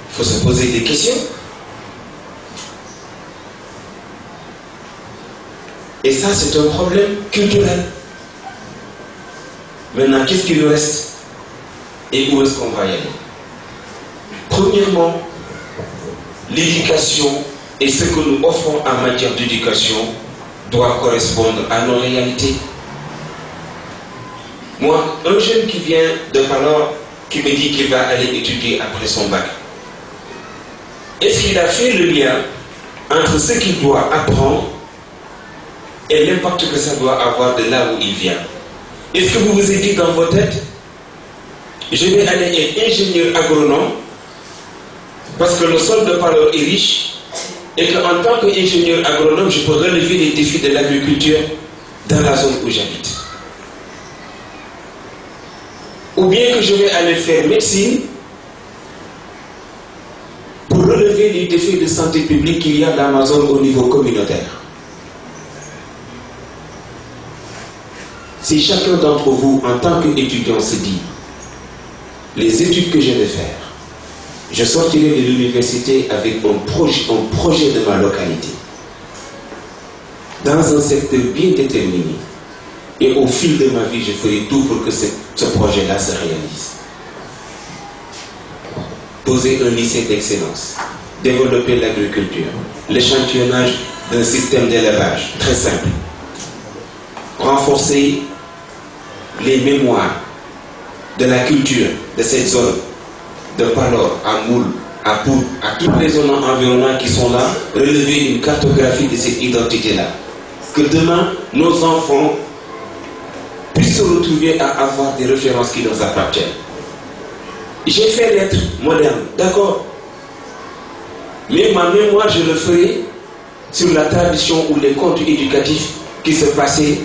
Il faut se poser des questions. Et ça, c'est un problème culturel. Maintenant, qu'est-ce qu'il nous reste? Et où est-ce qu'on va y aller? Premièrement, l'éducation et ce que nous offrons en matière d'éducation doit correspondre à nos réalités. Moi, un jeune qui vient de Palor, qui me dit qu'il va aller étudier après son bac, est-ce qu'il a fait le lien entre ce qu'il doit apprendre et l'impact que ça doit avoir de là où il vient? Est-ce que vous vous êtes dit dans vos têtes, je vais aller être ingénieur agronome parce que le sol de Palor est riche et qu'en tant qu'ingénieur agronome, je peux relever les défis de l'agriculture dans la zone où j'habite? Ou bien que je vais aller faire médecine pour relever les défis de santé publique qu'il y a dans ma zone au niveau communautaire? Si chacun d'entre vous, en tant qu'étudiant, se dit, les études que je vais faire, je sortirai de l'université avec un projet de ma localité, dans un secteur bien déterminé, et au fil de ma vie, je ferai tout pour que ce projet-là se réalise. Poser un lycée d'excellence, développer l'agriculture, l'échantillonnage d'un système d'élevage très simple, renforcer les mémoires de la culture de cette zone, de Palor, à Moul, à Poul, à toutes les zones environnantes qui sont là, relever une cartographie de cette identité-là. Que demain, nos enfants puissent se retrouver à avoir des références qui leur appartiennent. J'ai fait l'être moderne, d'accord. Mais ma mémoire, je le ferai sur la tradition ou les contes éducatifs qui se passaient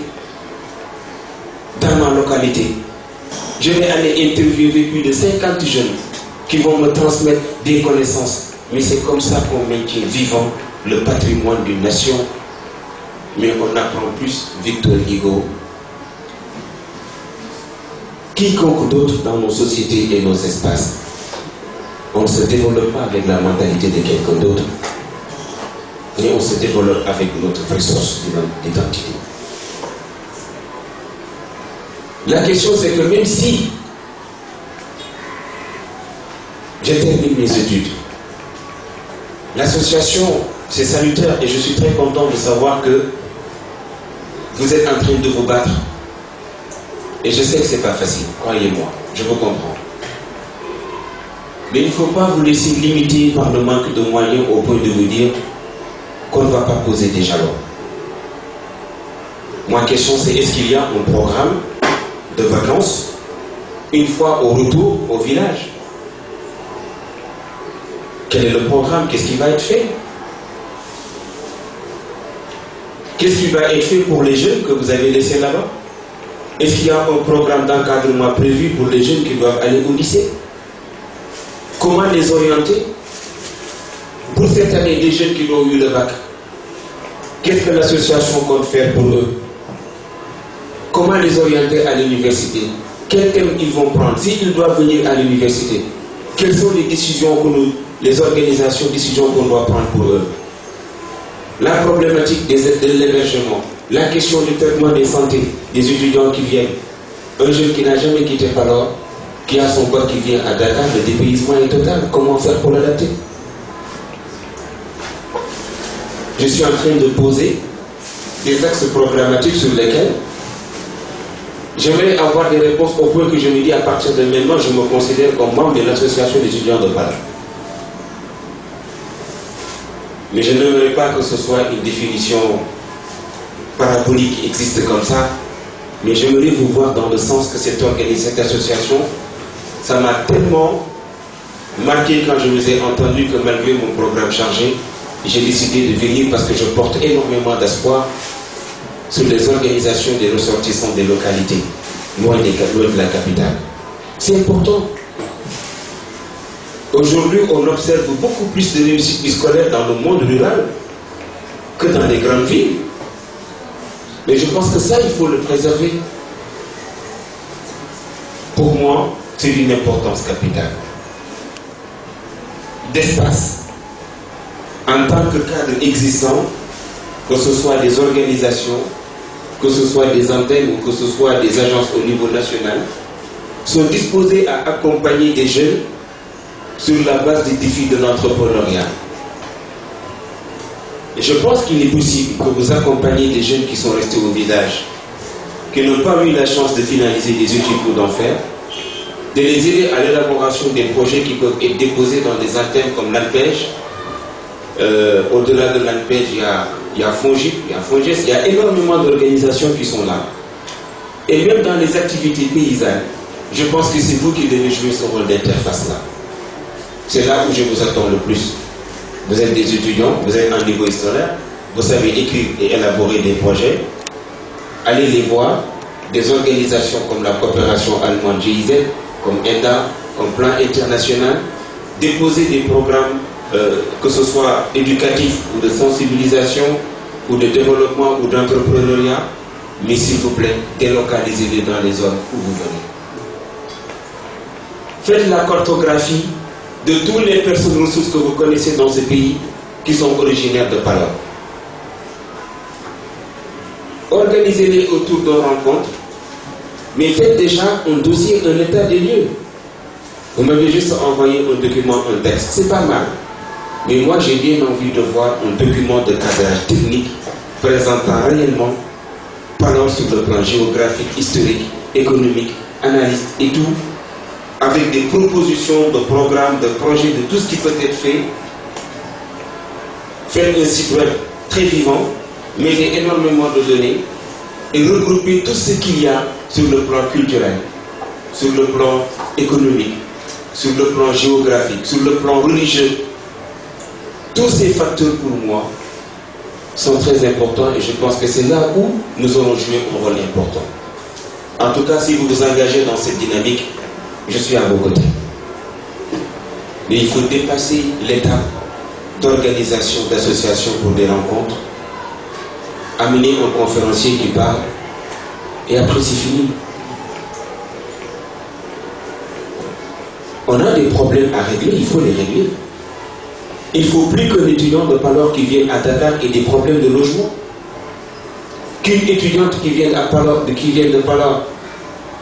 dans ma localité. Je vais aller interviewer plus de 50 jeunes qui vont me transmettre des connaissances. Mais c'est comme ça qu'on maintient vivant le patrimoine d'une nation. Mais on apprend plus Victor Hugo. Quiconque d'autre dans nos sociétés et nos espaces. On ne se développe pas avec la mentalité de quelqu'un d'autre. et on se développe avec notre vraie source d'identité. La question c'est que même si je termine mes études, l'association c'est salutaire et je suis très content de savoir que vous êtes en train de vous battre. Et je sais que ce n'est pas facile, croyez-moi, je vous comprends. Mais il ne faut pas vous laisser limiter par le manque de moyens au point de vous dire qu'on ne va pas poser des jalons. Ma question c'est, est-ce qu'il y a un programme de vacances une fois au retour au village? Quel est le programme? Qu'est-ce qui va être fait? Qu'est-ce qui va être fait pour les jeunes que vous avez laissés là-bas? Est-ce qu'il y a un programme d'encadrement prévu pour les jeunes qui doivent aller au lycée? Comment les orienter? Pour cette année, des jeunes qui ont eu le bac, qu'est-ce que l'association compte faire pour eux? Comment les orienter à l'université? Quel thème ils vont prendre? S'ils doivent venir à l'université, quelles sont les décisions que nous, les organisations, décisions qu'on doit prendre pour eux? La problématique de l'hébergement, la question du traitement des santé, des étudiants qui viennent. Un jeune qui n'a jamais quitté Palor, qui a son corps qui vient à Dakar, le dépaysement est total. Comment faire pour l'adapter? Je suis en train de poser des axes programmatiques sur lesquels j'aimerais avoir des réponses au point que je me dis à partir de maintenant, je me considère comme membre de l'association des étudiants de Palor. Mais je n'aimerais pas que ce soit une définition parabolique qui existe comme ça, mais j'aimerais vous voir dans le sens que cette association, ça m'a tellement marqué quand je vous ai entendu que malgré mon programme chargé, j'ai décidé de venir parce que je porte énormément d'espoir sur les organisations des ressortissants des localités, loin de la capitale. C'est important. Aujourd'hui, on observe beaucoup plus de réussite scolaire dans le monde rural que dans les grandes villes. Mais je pense que ça, il faut le préserver. Pour moi, c'est d'une importance capitale. D'espace. En tant que cadre existant, que ce soit des organisations, que ce soit des antennes ou que ce soit des agences au niveau national, sont disposés à accompagner des jeunes sur la base des défis de l'entrepreneuriat. Et je pense qu'il est possible que vous accompagniez des jeunes qui sont restés au village, qui n'ont pas eu la chance de finaliser des études ou d'en faire, de les aider à l'élaboration des projets qui peuvent être déposés dans des antennes comme l'ANPEJ. Au-delà de l'ANPEJ, il y a FONGIP, il y a FONGES, il y a énormément d'organisations qui sont là. Et même dans les activités paysannes, je pense que c'est vous qui devez jouer ce rôle d'interface-là. C'est là où je vous attends le plus. Vous êtes des étudiants, vous êtes en niveau scolaire, vous savez écrire et élaborer des projets. Allez les voir, des organisations comme la coopération allemande GIZ, comme ENDA, comme Plan International, déposer des programmes, que ce soit éducatifs ou de sensibilisation, ou de développement ou d'entrepreneuriat, mais s'il vous plaît, délocalisez-les dans les zones où vous venez. Faites la cartographie de toutes les personnes ressources que vous connaissez dans ce pays qui sont originaires de Palor. Organisez-les autour de rencontres, mais faites déjà un dossier, un état des lieux. Vous m'avez juste envoyé un document, un texte, c'est pas mal. Mais moi j'ai bien envie de voir un document de cadrage technique présentant réellement Palor sur le plan géographique, historique, économique, analyste et tout, avec des propositions de programmes, de projets, de tout ce qui peut être fait. Faire un site web très vivant, mettez énormément de données et regrouper tout ce qu'il y a sur le plan culturel, sur le plan économique, sur le plan géographique, sur le plan religieux. Tous ces facteurs pour moi sont très importants et je pense que c'est là où nous aurons joué un rôle important. En tout cas, si vous vous engagez dans cette dynamique, je suis à vos côtés. Mais il faut dépasser l'étape d'organisation, d'association pour des rencontres, amener un conférencier qui parle, et après c'est fini. On a des problèmes à régler, il faut les régler. Il faut plus qu'un étudiant de Palor qui vienne à Dakar ait des problèmes de logement. Qu'une étudiante qui vienne de Palor,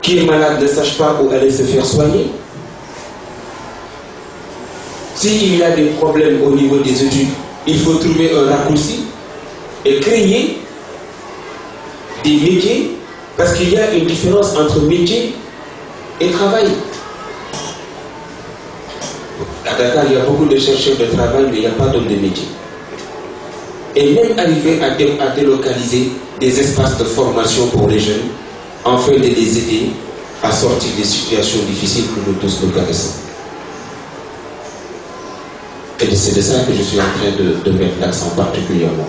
qui est malade, ne sache pas où aller se faire soigner. S'il y a des problèmes au niveau des études, il faut trouver un raccourci et créer des métiers, parce qu'il y a une différence entre métier et travail. À Dakar, il y a beaucoup de chercheurs de travail, mais il n'y a pas d'hommes de métier. Et même arriver à délocaliser des espaces de formation pour les jeunes, afin de les aider à sortir des situations difficiles que nous tous nous connaissons. Et c'est de ça que je suis en train de mettre l'accent particulièrement.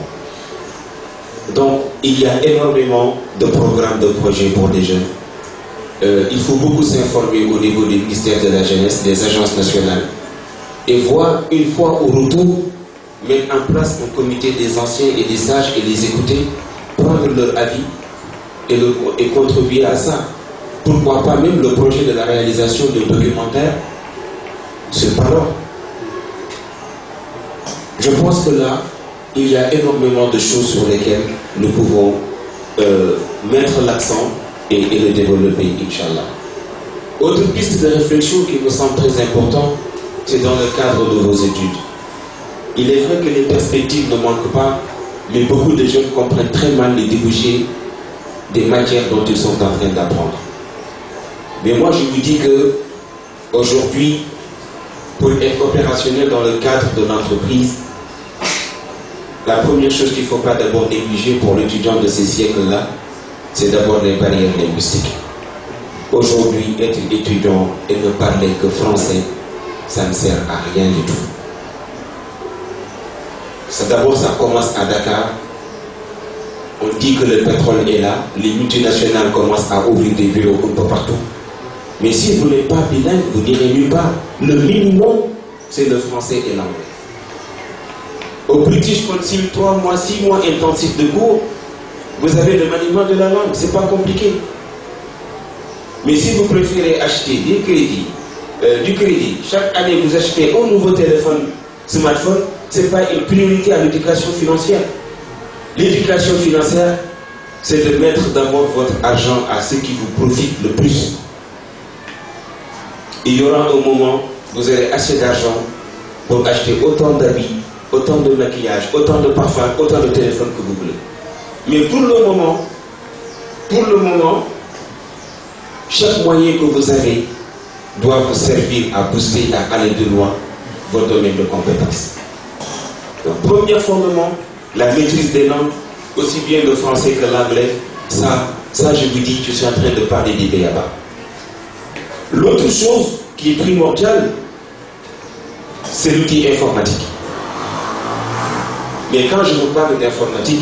Donc, il y a énormément de programmes, de projets pour les jeunes. Il faut beaucoup s'informer au niveau du ministère de la Jeunesse, des agences nationales, et voir une fois au retour, mettre en place un comité des anciens et des sages et les écouter, prendre leur avis et contribuer à ça. Pourquoi pas même le projet de la réalisation d'un documentaire sur Palor. Je pense que là, il y a énormément de choses sur lesquelles nous pouvons mettre l'accent et le développer, Inch'Allah. Autre piste de réflexion qui me semble très importante, c'est dans le cadre de vos études. Il est vrai que les perspectives ne manquent pas, mais beaucoup de jeunes comprennent très mal les débouchés des matières dont ils sont en train d'apprendre. Mais moi, je vous dis que aujourd'hui, pour être opérationnel dans le cadre de l'entreprise, la première chose qu'il ne faut pas d'abord négliger pour l'étudiant de ces siècles-là, c'est d'abord les barrières linguistiques. Aujourd'hui, être étudiant et ne parler que français, ça ne sert à rien du tout. D'abord, ça commence à Dakar. On dit que le pétrole est là, les multinationales commencent à ouvrir des bureaux un peu partout. Mais si vous n'êtes pas bilingue, vous n'irez nulle part. Le minimum, c'est le français et l'anglais. Au British Council, 3 mois, 6 mois intensifs de cours, vous avez le maniement de la langue, c'est pas compliqué. Mais si vous préférez acheter du crédit, chaque année vous achetez un nouveau téléphone, smartphone, ce n'est pas une priorité à l'éducation financière. L'éducation financière, c'est de mettre d'abord votre argent à ce qui vous profite le plus. Il y aura un moment, vous aurez assez d'argent pour acheter autant d'habits, autant de maquillage, autant de parfums, autant de téléphones que vous voulez. Mais pour le moment, chaque moyen que vous avez doit vous servir à booster, à aller de loin votre domaine de compétences. Donc, premier fondement, la maîtrise des langues, aussi bien le français que l'anglais. Ça je vous dis, je suis en train de parler des B.A.B.A. L'autre chose qui est primordiale, c'est l'outil informatique. Mais quand je vous parle d'informatique,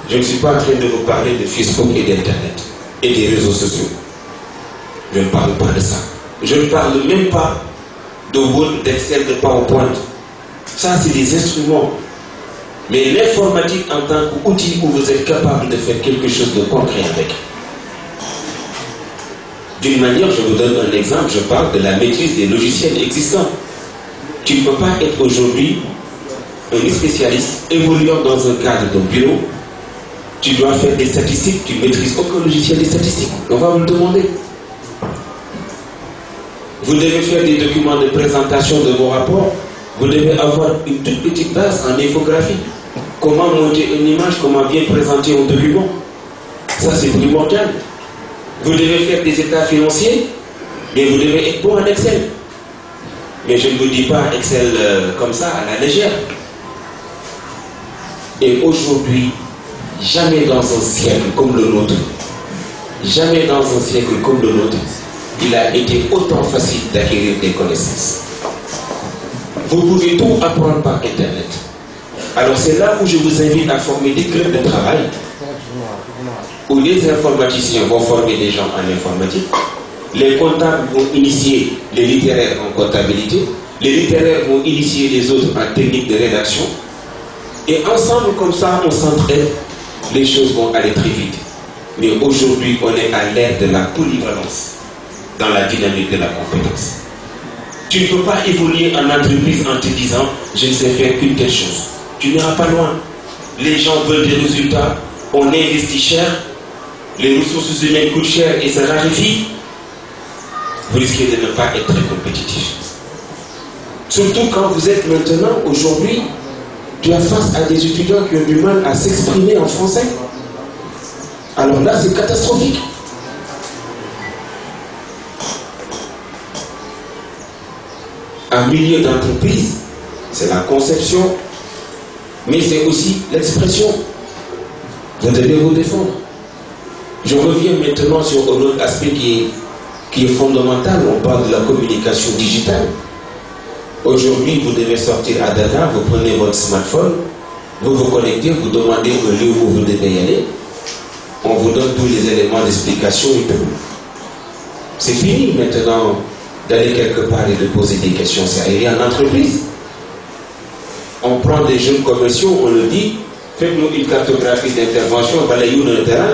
je ne suis pas en train de vous parler de Facebook et d'Internet et des réseaux sociaux. Je ne parle pas de ça. Je ne parle même pas de Word, d'Excel, de PowerPoint. Ça, c'est des instruments. Mais l'informatique en tant qu'outil où vous êtes capable de faire quelque chose de concret avec. D'une manière, je vous donne un exemple, je parle de la maîtrise des logiciels existants. Tu ne peux pas être aujourd'hui un spécialiste évoluant dans un cadre de bureau. Tu dois faire des statistiques, tu ne maîtrises aucun logiciel des statistiques. On va vous le demander. Vous devez faire des documents de présentation de vos rapports. Vous devez avoir une toute petite base en infographie. Comment monter une image, comment bien présenter un document. Ça, c'est primordial. Vous devez faire des états financiers, mais vous devez être bon en Excel. Mais je ne vous dis pas Excel comme ça, à la légère. Et aujourd'hui, jamais dans un siècle comme le nôtre, jamais dans un siècle comme le nôtre, il a été autant facile d'acquérir des connaissances. Vous pouvez tout apprendre par Internet. Alors c'est là où je vous invite à former des clubs de travail, où les informaticiens vont former des gens en informatique, les comptables vont initier les littéraires en comptabilité, les littéraires vont initier les autres en technique de rédaction, et ensemble comme ça on s'entraide, les choses vont aller très vite. Mais aujourd'hui on est à l'ère de la polyvalence dans la dynamique de la compétence. Tu ne peux pas évoluer en entreprise en te disant je ne sais faire qu'une telle chose. Tu n'iras pas loin. Les gens veulent des résultats, on investit cher, les ressources humaines coûtent cher et ça raréfie. Vous risquez de ne pas être très compétitif. Surtout quand vous êtes maintenant, aujourd'hui, tu as face à des étudiants qui ont du mal à s'exprimer en français. Alors là, c'est catastrophique. Un milieu d'entreprise, c'est la conception, mais c'est aussi l'expression. Vous devez vous défendre. Je reviens maintenant sur un autre aspect qui est fondamental. On parle de la communication digitale. Aujourd'hui, vous devez sortir à Dakar, vous prenez votre smartphone, vous vous connectez, vous demandez un lieu où vous devez y aller. On vous donne tous les éléments d'explication et tout. C'est fini maintenant d'aller quelque part et de poser des questions sérieuses en entreprise. On prend des jeunes commerciaux, on leur dit, faites-nous une cartographie d'intervention, balayez-nous le terrain.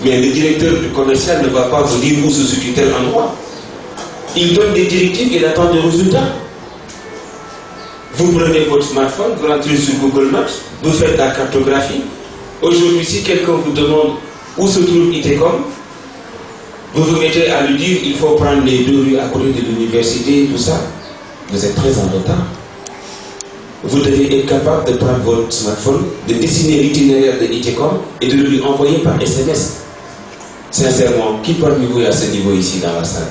Mais le directeur du commercial ne va pas vous dire où se situe tel endroit. Il donne des directives et il attend des résultats. Vous prenez votre smartphone, vous rentrez sur Google Maps, vous faites la cartographie. Aujourd'hui, si quelqu'un vous demande où se trouve Itécom, vous vous mettez à lui dire il faut prendre les 2 rues à côté de l'université, tout ça. Vous êtes très en retard. Vous devez être capable de prendre votre smartphone, de dessiner l'itinéraire de Itécom et de lui envoyer par SMS. Sincèrement, qui parmi vous est à ce niveau ici dans la salle?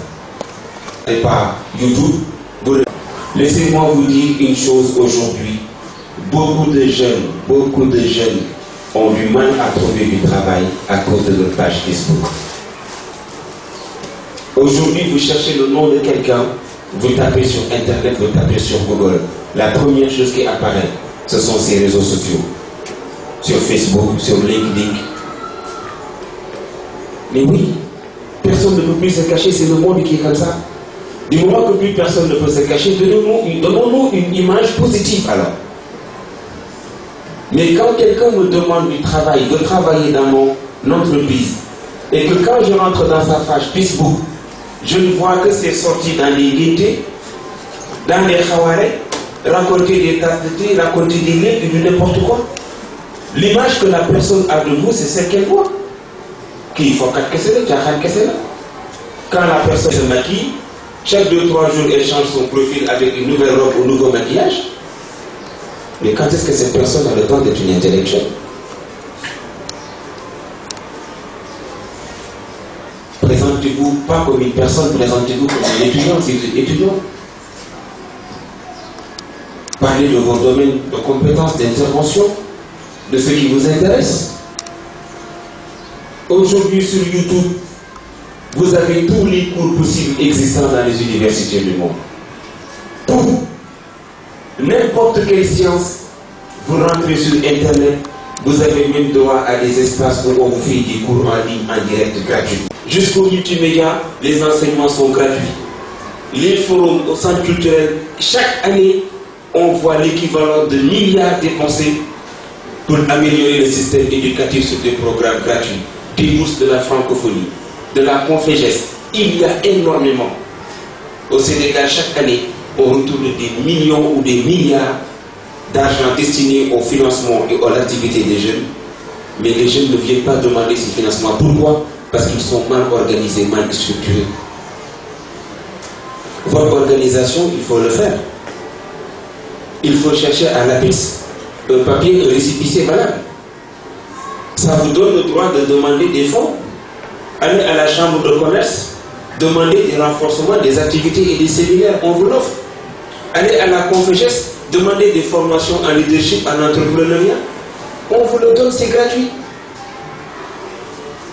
Et par YouTube. Laissez-moi vous dire une chose aujourd'hui. Beaucoup de jeunes ont du mal à trouver du travail à cause de leur page Facebook. Aujourd'hui, vous cherchez le nom de quelqu'un, vous tapez sur Internet, vous tapez sur Google. La première chose qui apparaît, ce sont ces réseaux sociaux. Sur Facebook, sur LinkedIn. Mais oui, personne ne peut plus se cacher, c'est le monde qui est comme ça. Du moment que plus personne ne peut se cacher, donnons-nous une image positive alors. Mais quand quelqu'un me demande du travail, de travailler dans mon entreprise, et que quand je rentre dans sa page Facebook, je ne vois que c'est sorti dans les gaietés, dans les khawarés, raconter des tasses de thé, raconter des livres et du n'importe quoi. L'image que la personne a de vous, c'est celle qu'elle voit. Qu'il faut quand la personne se maquille, chaque 2-3 jours, elle change son profil avec une nouvelle robe ou un nouveau maquillage. Mais quand est-ce que cette personne a le temps d'être une intellectuelle? Présentez-vous pas comme une personne, présentez-vous comme un étudiant, si vous êtes étudiant. Parlez de vos domaines de compétences, d'intervention, de ce qui vous intéresse. Aujourd'hui sur YouTube, vous avez tous les cours possibles existants dans les universités du monde. Tout. N'importe quelle science, vous rentrez sur Internet, vous avez même droit à des espaces où on vous fait des cours en ligne, en direct, gratuits. Jusqu'au multimédia, les enseignements sont gratuits. Les forums au centre culturel, chaque année, on voit l'équivalent de milliards dépensés pour améliorer le système éducatif sur des programmes gratuits, des bourses de la francophonie, de la Confégeste. Il y a énormément. Au Sénégal, chaque année, on retourne des millions ou des milliards d'argent destinés au financement et à l'activité des jeunes. Mais les jeunes ne viennent pas demander ces financements. Pourquoi? Parce qu'ils sont mal organisés, mal structurés. Votre organisation, il faut le faire. Il faut chercher à l'APEX un papier, un récépissé valable. Ça vous donne le droit de demander des fonds. Allez à la chambre de commerce, demandez des renforcements, des activités et des séminaires, on vous l'offre. Allez à la Confégeste, demandez des formations en leadership, en entrepreneuriat, on vous le donne, c'est gratuit.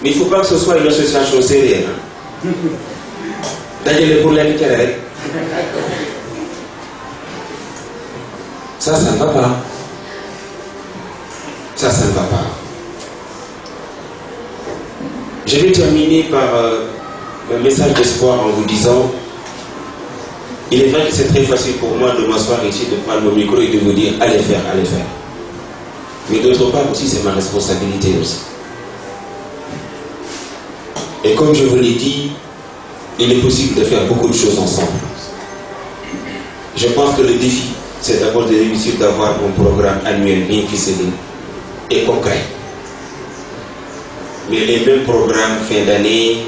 Mais il ne faut pas que ce soit une association sérieuse. D'ailleurs, pour l'intérêt. Ça ne va pas. Ça ne va pas. Je vais terminer par un message d'espoir en vous disant, il est vrai que c'est très facile pour moi de m'asseoir ici, de prendre mon micro et de vous dire allez faire, allez faire. Mais d'autre part aussi, c'est ma responsabilité aussi. Et comme je vous l'ai dit, il est possible de faire beaucoup de choses ensemble. Je pense que le défi, c'est d'abord de réussir d'avoir un programme annuel bien ficelé et concret. Mais les mêmes programmes, fin d'année,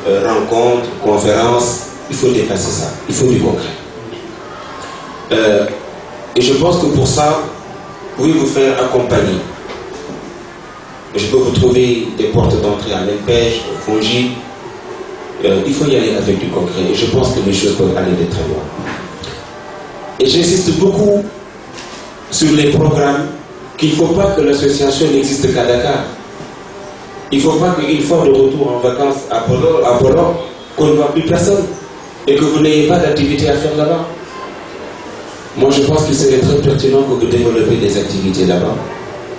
rencontres, conférences, il faut dépasser ça. Il faut du concret. Et je pense que pour ça, vous pouvez vous faire accompagner. Je peux vous trouver des portes d'entrée à l'EMPEJ, au FONGIP. Il faut y aller avec du concret. Et je pense que les choses peuvent aller de très loin. Et j'insiste beaucoup sur les programmes qu'il ne faut pas que l'association n'existe qu'à Dakar. Il ne faut pas qu'une fois de retour en vacances à Podor, qu'on ne voit plus personne et que vous n'ayez pas d'activité à faire là-bas. Moi, je pense qu'il serait très pertinent que vous développiez des activités là-bas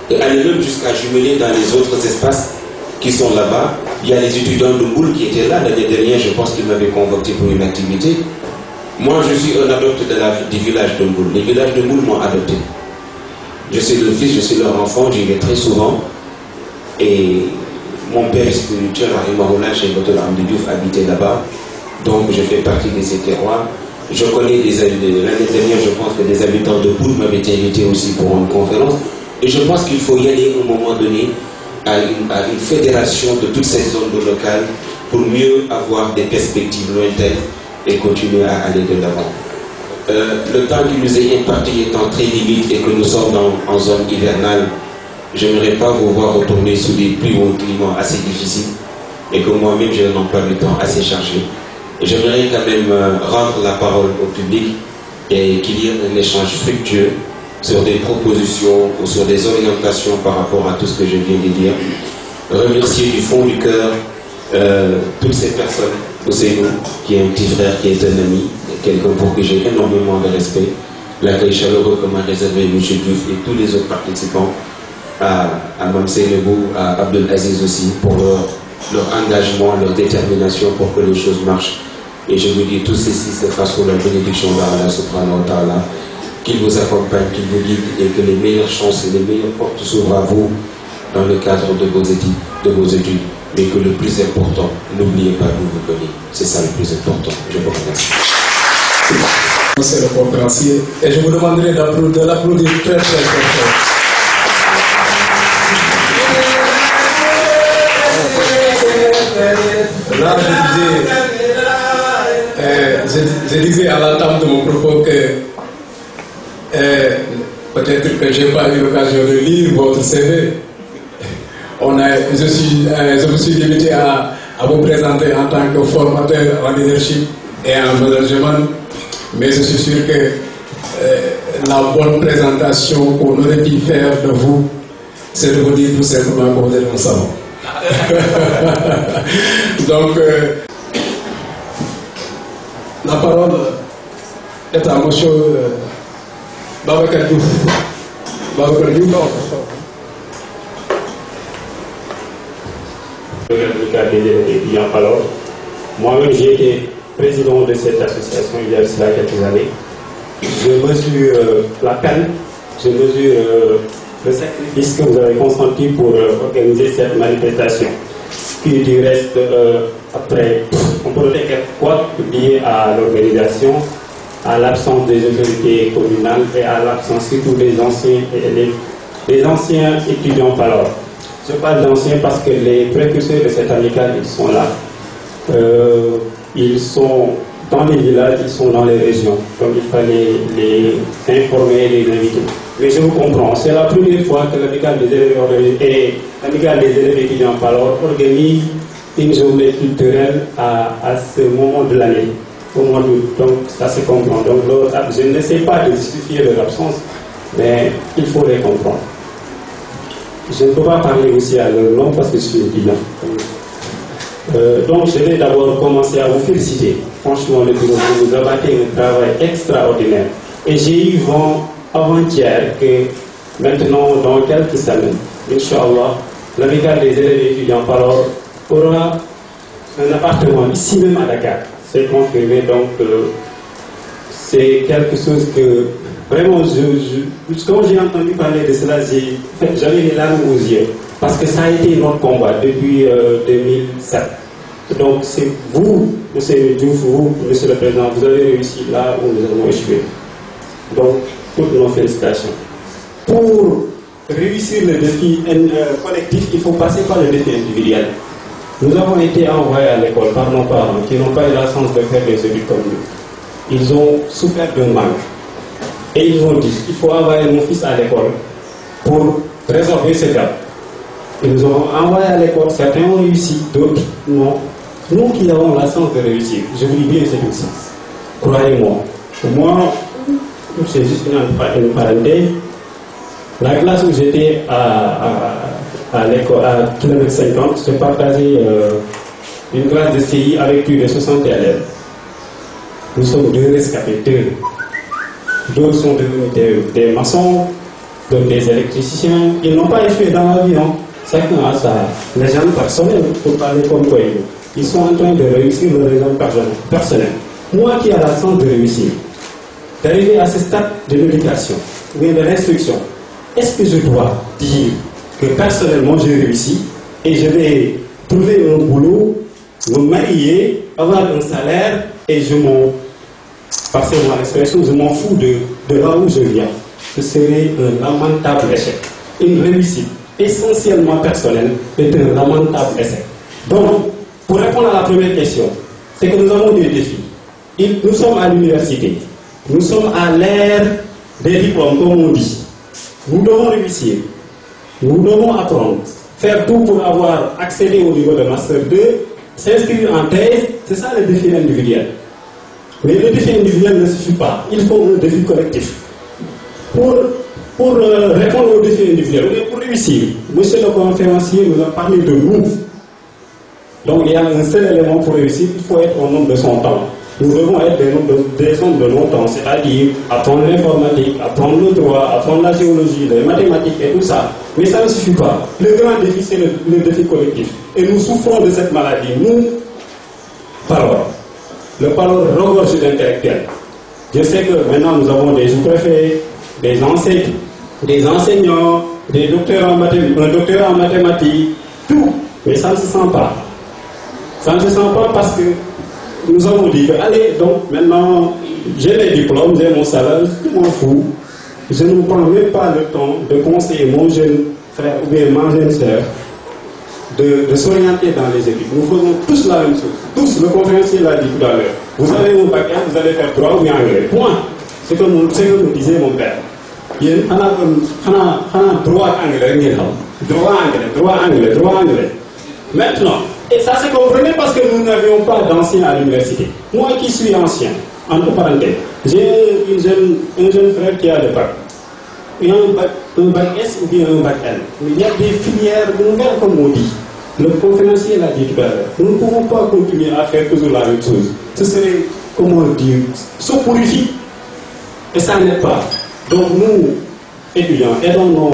et aller même jusqu'à jumeler dans les autres espaces qui sont là-bas. Il y a les étudiants de Mboul qui étaient là l'année dernière, je pense qu'ils m'avaient convoqué pour une activité. Moi, je suis un adopté du village de Mboul. Les villages de Mboul m'ont adopté. Je suis le fils, je suis leur enfant, j'y vais très souvent. Et mon père spirituel, Mahoula, chez Botola Amdi Diouf, habitait là-bas. Donc, je fais partie de ces terroirs. Je connais l'année dernière, je pense que des habitants de Mboul m'avaient invité aussi pour une conférence. Et je pense qu'il faut y aller à un moment donné à une fédération de toutes ces zones locales pour mieux avoir des perspectives lointaines et continuer à aller de l'avant. Le temps qui nous est imparti étant très limite et que nous sommes en zone hivernale, je n'aimerais pas vous voir retourner sous des pluies ou un climat assez difficile et que moi-même j'ai un emploi du temps assez chargé. J'aimerais quand même rendre la parole au public et qu'il y ait un échange fructueux sur des propositions ou sur des orientations par rapport à tout ce que je viens de dire. Remercier du fond du cœur toutes ces personnes, Ousseynou, qui est un petit frère, qui est un ami, quelqu'un pour qui j'ai énormément de respect, l'accueil chaleureux que m'a réservé M. Diouf et tous les autres participants, à Mme Seynebou, à Abdel Aziz aussi, pour leur engagement, leur détermination pour que les choses marchent. Et je vous dis, tous ceci se fasse sous la bénédiction d'Allah subhanahu wa ta'ala, qu'il vous accompagne, qu'il vous guide et que les meilleures chances et les meilleures portes s'ouvrent à vous dans le cadre de vos études. Mais que le plus important, n'oubliez pas d'où vous venez. C'est ça le plus important. Je vous remercie. C'est le conférencier et je vous demanderai de l'applaudir très très fort. Là, je disais à l'entame de mon propos que peut-être que je n'ai pas eu l'occasion de lire votre CV. Je me suis limité à vous présenter en tant que formateur en leadership et en management, mais je suis sûr que la bonne présentation qu'on aurait pu faire de vous, c'est de vous dire tout simplement que vous êtes un savant. Donc, la parole est à M. Babacar Diouf. Babacar Diouf, des élèves étudiants. Alors, moi-même, j'ai été président de cette association il y a cela quelques années. Je mesure la peine, je mesure le sacrifice que vous avez consenti pour organiser cette manifestation, qui du reste, après, on peut dire quoi lié à l'organisation, à l'absence des autorités communales et à l'absence surtout des anciens élèves, des anciens étudiants alors. Je parle d'anciens parce que les précurseurs de cette amicale, ils sont là. Ils sont dans les villages, ils sont dans les régions. Donc il fallait les informer, les inviter. Mais je vous comprends, c'est la première fois que l'amicale des élèves étudiants alors organise une journée culturelle à ce moment de l'année, au mois d'août. Donc ça se comprend. Donc je ne sais pas de justifier leur absence, mais il faut les comprendre. Je ne peux pas parler aussi à leur nom parce que je suis étudiant. Donc je vais d'abord commencer à vous féliciter. Franchement, le bureau, vous abattez un travail extraordinaire. Et j'ai eu vent avant-hier que maintenant, dans quelques semaines, Inch'Allah, l'amicale des élèves étudiants alors aura un appartement ici même à Dakar. C'est confirmé, donc c'est quelque chose que vraiment, quand j'ai entendu parler de cela, j'avais les larmes aux yeux. Parce que ça a été notre combat depuis 2007. Donc c'est vous, monsieur Diouf, vous, monsieur le Président, vous avez réussi là où nous avons échoué. Donc, toutes nos félicitations. Pour réussir le défi collectif, il faut passer par le défi individuel. Nous avons été envoyés à l'école par nos parents qui n'ont pas eu la chance de faire des études comme nous. Ils ont souffert d'un manque. Et ils ont dit, il faut envoyer mon fils à l'école pour résorber ce gap. Ils nous ont envoyés à l'école, certains ont réussi, d'autres non. Nous qui avons la chance de réussir, je vous dis bien c'est une chance. Croyez-moi. Moi, c'est juste une parenthèse. La classe où j'étais à l'école, à km 50, j'ai partagé une classe de CI avec plus de 60 élèves. Nous sommes deux rescapés, deux. D'autres sont devenus des maçons, d'autres des électriciens. Ils n'ont pas échoué dans l'avion. Chacun a sa légende personnelle pour parler comme quoi ils sont en train de réussir leur légende personnelle. Moi qui ai la chance de réussir, d'arriver à ce stade de l'éducation, ou bien de l'instruction, est-ce que je dois dire que personnellement j'ai réussi et je vais trouver un boulot, me marier, avoir un salaire et je m'en, passez-moi l'expression, je m'en fous de là où je viens? Ce serait un lamentable échec. Une réussite essentiellement personnelle est un lamentable échec. Donc, pour répondre à la première question, c'est que nous avons des défis. Nous sommes à l'université. Nous sommes à l'ère des diplômes, comme on dit. Nous devons réussir. Nous devons apprendre. Faire tout pour avoir accédé au niveau de Master 2, s'inscrire en thèse, c'est ça le défi individuel. Mais le défi individuel ne suffit pas. Il faut un défi collectif. Pour répondre au défi individuel, pour réussir, monsieur le conférencier nous a parlé de nous. Donc il y a un seul élément pour réussir, il faut être au nombre de son temps. Nous devons être des hommes de longtemps, c'est-à-dire apprendre l'informatique, apprendre le droit, apprendre la géologie, les mathématiques et tout ça. Mais ça ne suffit pas. Le grand défi, c'est le défi collectif. Et nous souffrons de cette maladie. Nous, le parole regorge d'intellectuels. Je sais que maintenant nous avons des sous-préfets, des enseignants, des docteurs en mathématiques, tout. Mais ça ne se sent pas. Ça ne se sent pas parce que nous avons dit que, allez, donc maintenant, j'ai les diplômes, j'ai mon salaire, je m'en fous. Je ne prends même pas le temps de conseiller mon jeune frère ou bien ma jeune sœur de s'orienter dans les études. Nous faisons tous la même chose. Tous, le conférencier l'a dit tout à l'heure. Vous avez mon bac, vous allez faire droit ou bien anglais. Point. C'est comme me disait mon père. Il y a un droit anglais, droit anglais. Maintenant, et ça se comprenait parce que nous n'avions pas d'anciens à l'université. Moi qui suis ancien, entre parenthèses, j'ai un jeune frère qui a le bac. Il y a un bac S ou bien un bac L. Mais il y a des filières nouvelles comme on dit. Le conférencier l'a dit tout à l'heure. Nous ne pouvons pas continuer à faire toujours la même chose. Ce serait, comment dire, soporifique. Et ça n'est pas. Donc nous, étudiants, aidons nos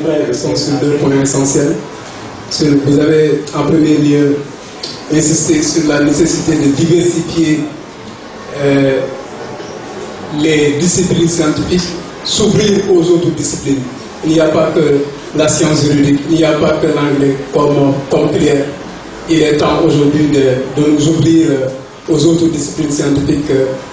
frères sont sur deux points essentiels. Vous avez en premier lieu insisté sur la nécessité de diversifier les disciplines scientifiques, s'ouvrir aux autres disciplines. Il n'y a pas que la science juridique, il n'y a pas que l'anglais comme filière. Il est temps aujourd'hui de nous ouvrir aux autres disciplines scientifiques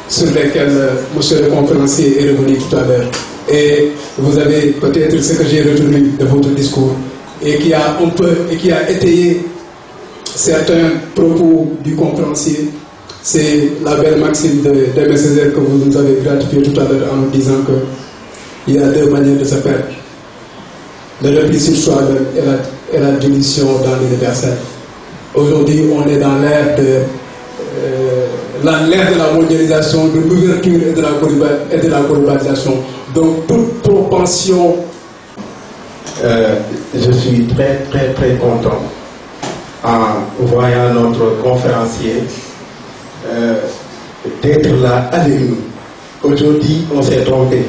sur lesquelles monsieur le conférencier est revenu tout à l'heure. Et vous avez peut-être ce que j'ai retenu de votre discours et qui a étayé certains propos du conférencier. C'est la belle maxime d'Aimé Césaire que vous nous avez gratifié tout à l'heure en nous disant qu'il y a deux manières de se faire. Le repli sur soi-même et la démission dans l'universel. Aujourd'hui, on est dans l'ère de la mondialisation, de l'ouverture et de la globalisation. Donc, toute propension. Je suis très, très, très content en voyant notre conférencier d'être là avec nous. Aujourd'hui, on s'est trompé.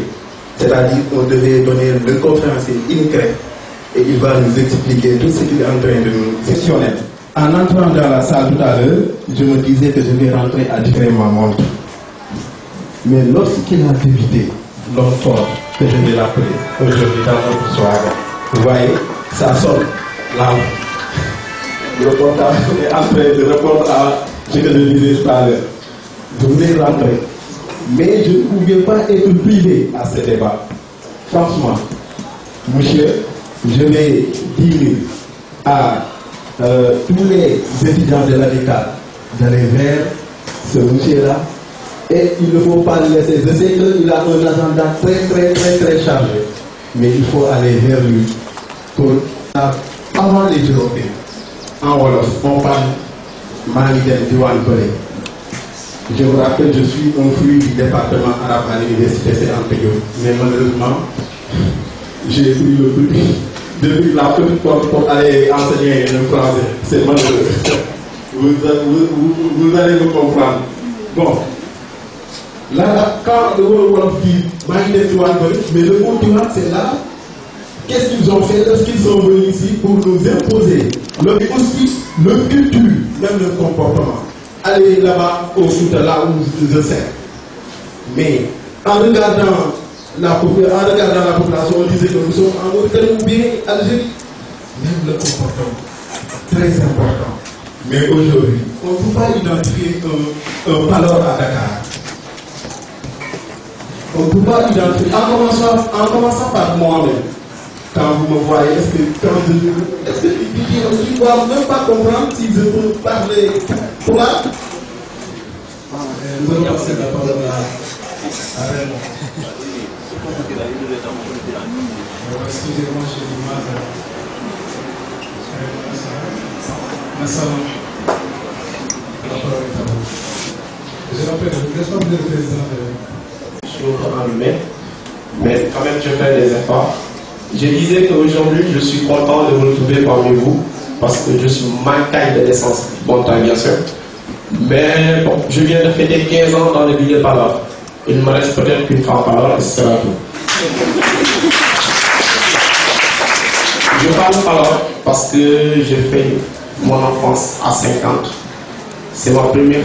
C'est-à-dire qu'on devait donner le conférencier une crête et il va nous expliquer tout ce qu'il est en train de nous questionner. En entrant dans la salle tout à l'heure, je me disais que je vais rentrer à différer ma montre. Mais lorsqu'il a débuté l'homme fort que je vais l'appeler aujourd'hui dans notre soirée, vous voyez, ça sonne là. le portable est en train de répondre à ce que je disais tout à l'heure. Je voulais rentrer. Mais je ne pouvais pas être privé à ce débat. Franchement, monsieur, je vais dire à tous les étudiants de l'ADICAL d'aller vers ce monsieur-là. Et il ne faut pas le laisser. Je sais qu'il a un agenda très chargé. Mais il faut aller vers lui. Pour avant les Européens, en Wolof, on parle Maliden Diwan Pelé. Je vous rappelle, je suis un fruit du département arabe à l'université Saint-Antonio. Mais malheureusement, j'ai pris le but depuis la petite porte pour aller enseigner le français. C'est malheureux. Vous allez me comprendre. Bon. Là, quand le Wolof dit Maliden Diwan Pelé, mais le mot Diwan, c'est là. Qu'est-ce qu'ils ont fait lorsqu'ils sont venus ici pour nous imposer mais aussi le culture, même le comportement. Allez là-bas au sud, là où je sais. Mais en regardant la population, on disait que nous sommes en Mauritanie ou bien Algérie. Même le comportement, très important. Mais aujourd'hui, on ne peut pas identifier un Palor à Dakar. On ne peut pas identifier, en commençant par moi-même. Quand vous me voyez, est-ce que ils ne doivent même pas comprendre si je peux parler pour là? Nous allons passer la parole à Raymond. Excusez-moi, j'ai du mal. La parole est à vous. Je rappelle, vous êtes pas le président de... Je suis autant allumé, mais quand même je fais des efforts. Je disais qu'aujourd'hui, je suis content de vous retrouver parmi vous, parce que je suis mancagne de naissance, bon temps bien sûr. Mais bon, je viens de fêter 15 ans dans le milieu Palor. Il me reste peut-être qu'une fois Palor et ce sera tout. Je parle Palor parce que j'ai fait mon enfance à 50. C'est la première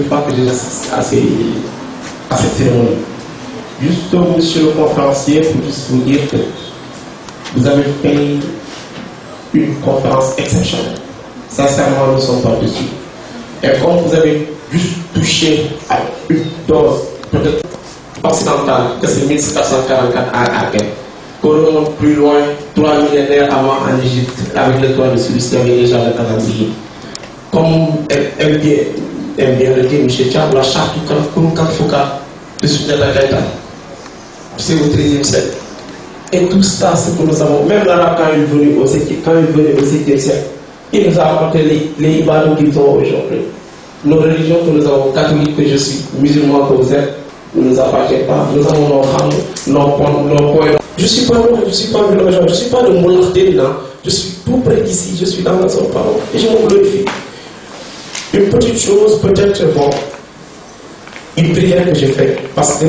fois que j'assiste à cette cérémonie. Juste, monsieur le conférencier, pour vous dire que vous avez fait une conférence exceptionnelle. Sincèrement, nous ne sommes pas dessus. Et comme vous avez juste touché à une dose peut-être occidentale, que c'est 1744 à Aken, qu'on remonte plus loin, 3 millénaires avant en Égypte, avec le toit de celui-ci, il y avait déjà le calendrier. Comme aime bien le dire M. Tchab, la charte du Kanfouka de Soudjata Gaïta, c'est au XIIIe siècle. Et tout ça, c'est que nous avons, même l'arabe, quand il est venu au 7e siècle, il nous a apporté les ibados qu'ils ont aujourd'hui. Nos religions que nous avons, catholiques que je suis, musulmans que vous êtes, ne nous appartiennent pas. Nous avons nos rams, nos poèmes. Je ne suis pas loin, je ne suis pas mélangeant, je ne suis pas de Moulardé, je suis tout près d'ici, je suis dans la zone parole. Et je me glorifie. Une petite chose, peut-être, bon, une prière que j'ai faite, parce que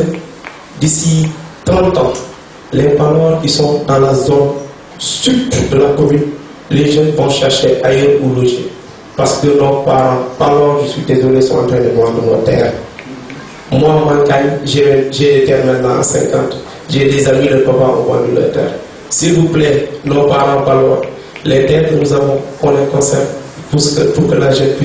d'ici 30 ans, les Palors qui sont dans la zone sud de la commune, les jeunes vont chercher ailleurs où loger. Parce que nos parents, Palors, je suis désolé, sont en train de vendre nos terres. Moi, en Mancagne, j'ai des terres maintenant à 50. J'ai des amis, le papa ont vendu leurs terres. S'il vous plaît, nos parents Palors, les terres que nous avons, on les conserve pour que la jeunesse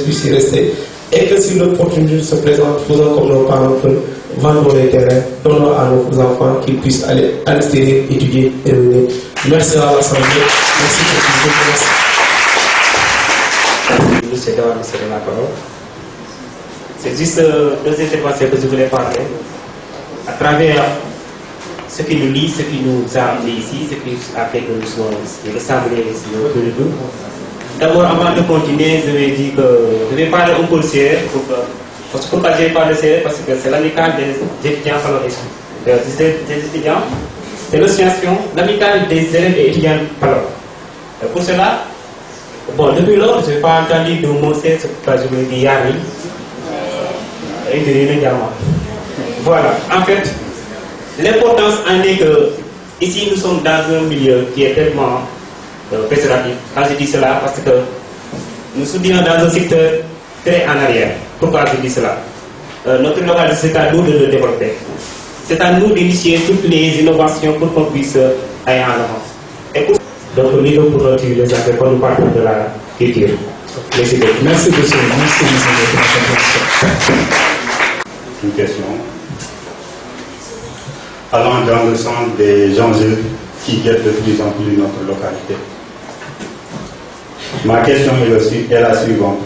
puisse y rester. Et que si l'opportunité se présente, faisons comme nos parents peuvent, vendons les terrains, donnons à nos enfants qu'ils puissent aller à l'extérieur, étudier et revenir. Merci à l'Assemblée. Merci pour tout. Monsieur Dawa, monsieur de la parole. C'est juste deux interventions que je voulais parler. À travers ce qui nous lie, ce qui nous a amenés ici, ce qui a fait que nous soyons rassemblés ici autour de nous. D'abord, avant de continuer, je vais dire que je vais parler un peu de CR. Pourquoi je vais parler de CR? Parce que c'est l'amicale des étudiants paloristes. Des étudiants, c'est l'association, l'amicale des élèves et étudiants palor. Pour cela, bon, depuis lors, je n'ai pas entendu de mot c'est ce que je me dis Yari et de Rénégawa. Voilà, en fait, l'importance en est que ici nous sommes dans un milieu qui est tellement péjoratif. Quand je dis cela, parce que nous sommes dans un secteur très en arrière. Pourquoi je dis cela? Notre localité, c'est à nous de le développer. C'est à nous d'initier toutes les innovations pour qu'on puisse aller en avance. Donc, nous, pour utiliser les affaires, quand nous partons de la culture. Merci beaucoup. Merci beaucoup. Merci, monsieur. Une question allant dans le sens des enjeux qui guettent de plus en plus notre localité. Ma question est la suivante.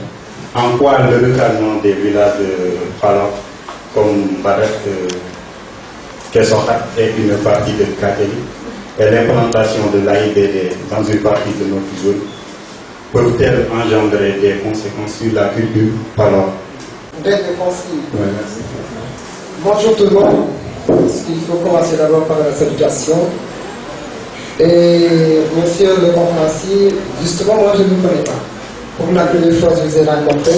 En quoi le recasement des villages de Falak comme Barak, Kessorat et une partie de Kateli et l'implantation de l'AIBD dans une partie de notre zone peuvent-elles engendrer des conséquences sur la culture Falak? Ouais, bonjour tout le monde. Il faut commencer d'abord par la salutation. Et monsieur le conférencier, justement, moi je ne vous connais pas. Pour la première fois, je vous ai rencontré.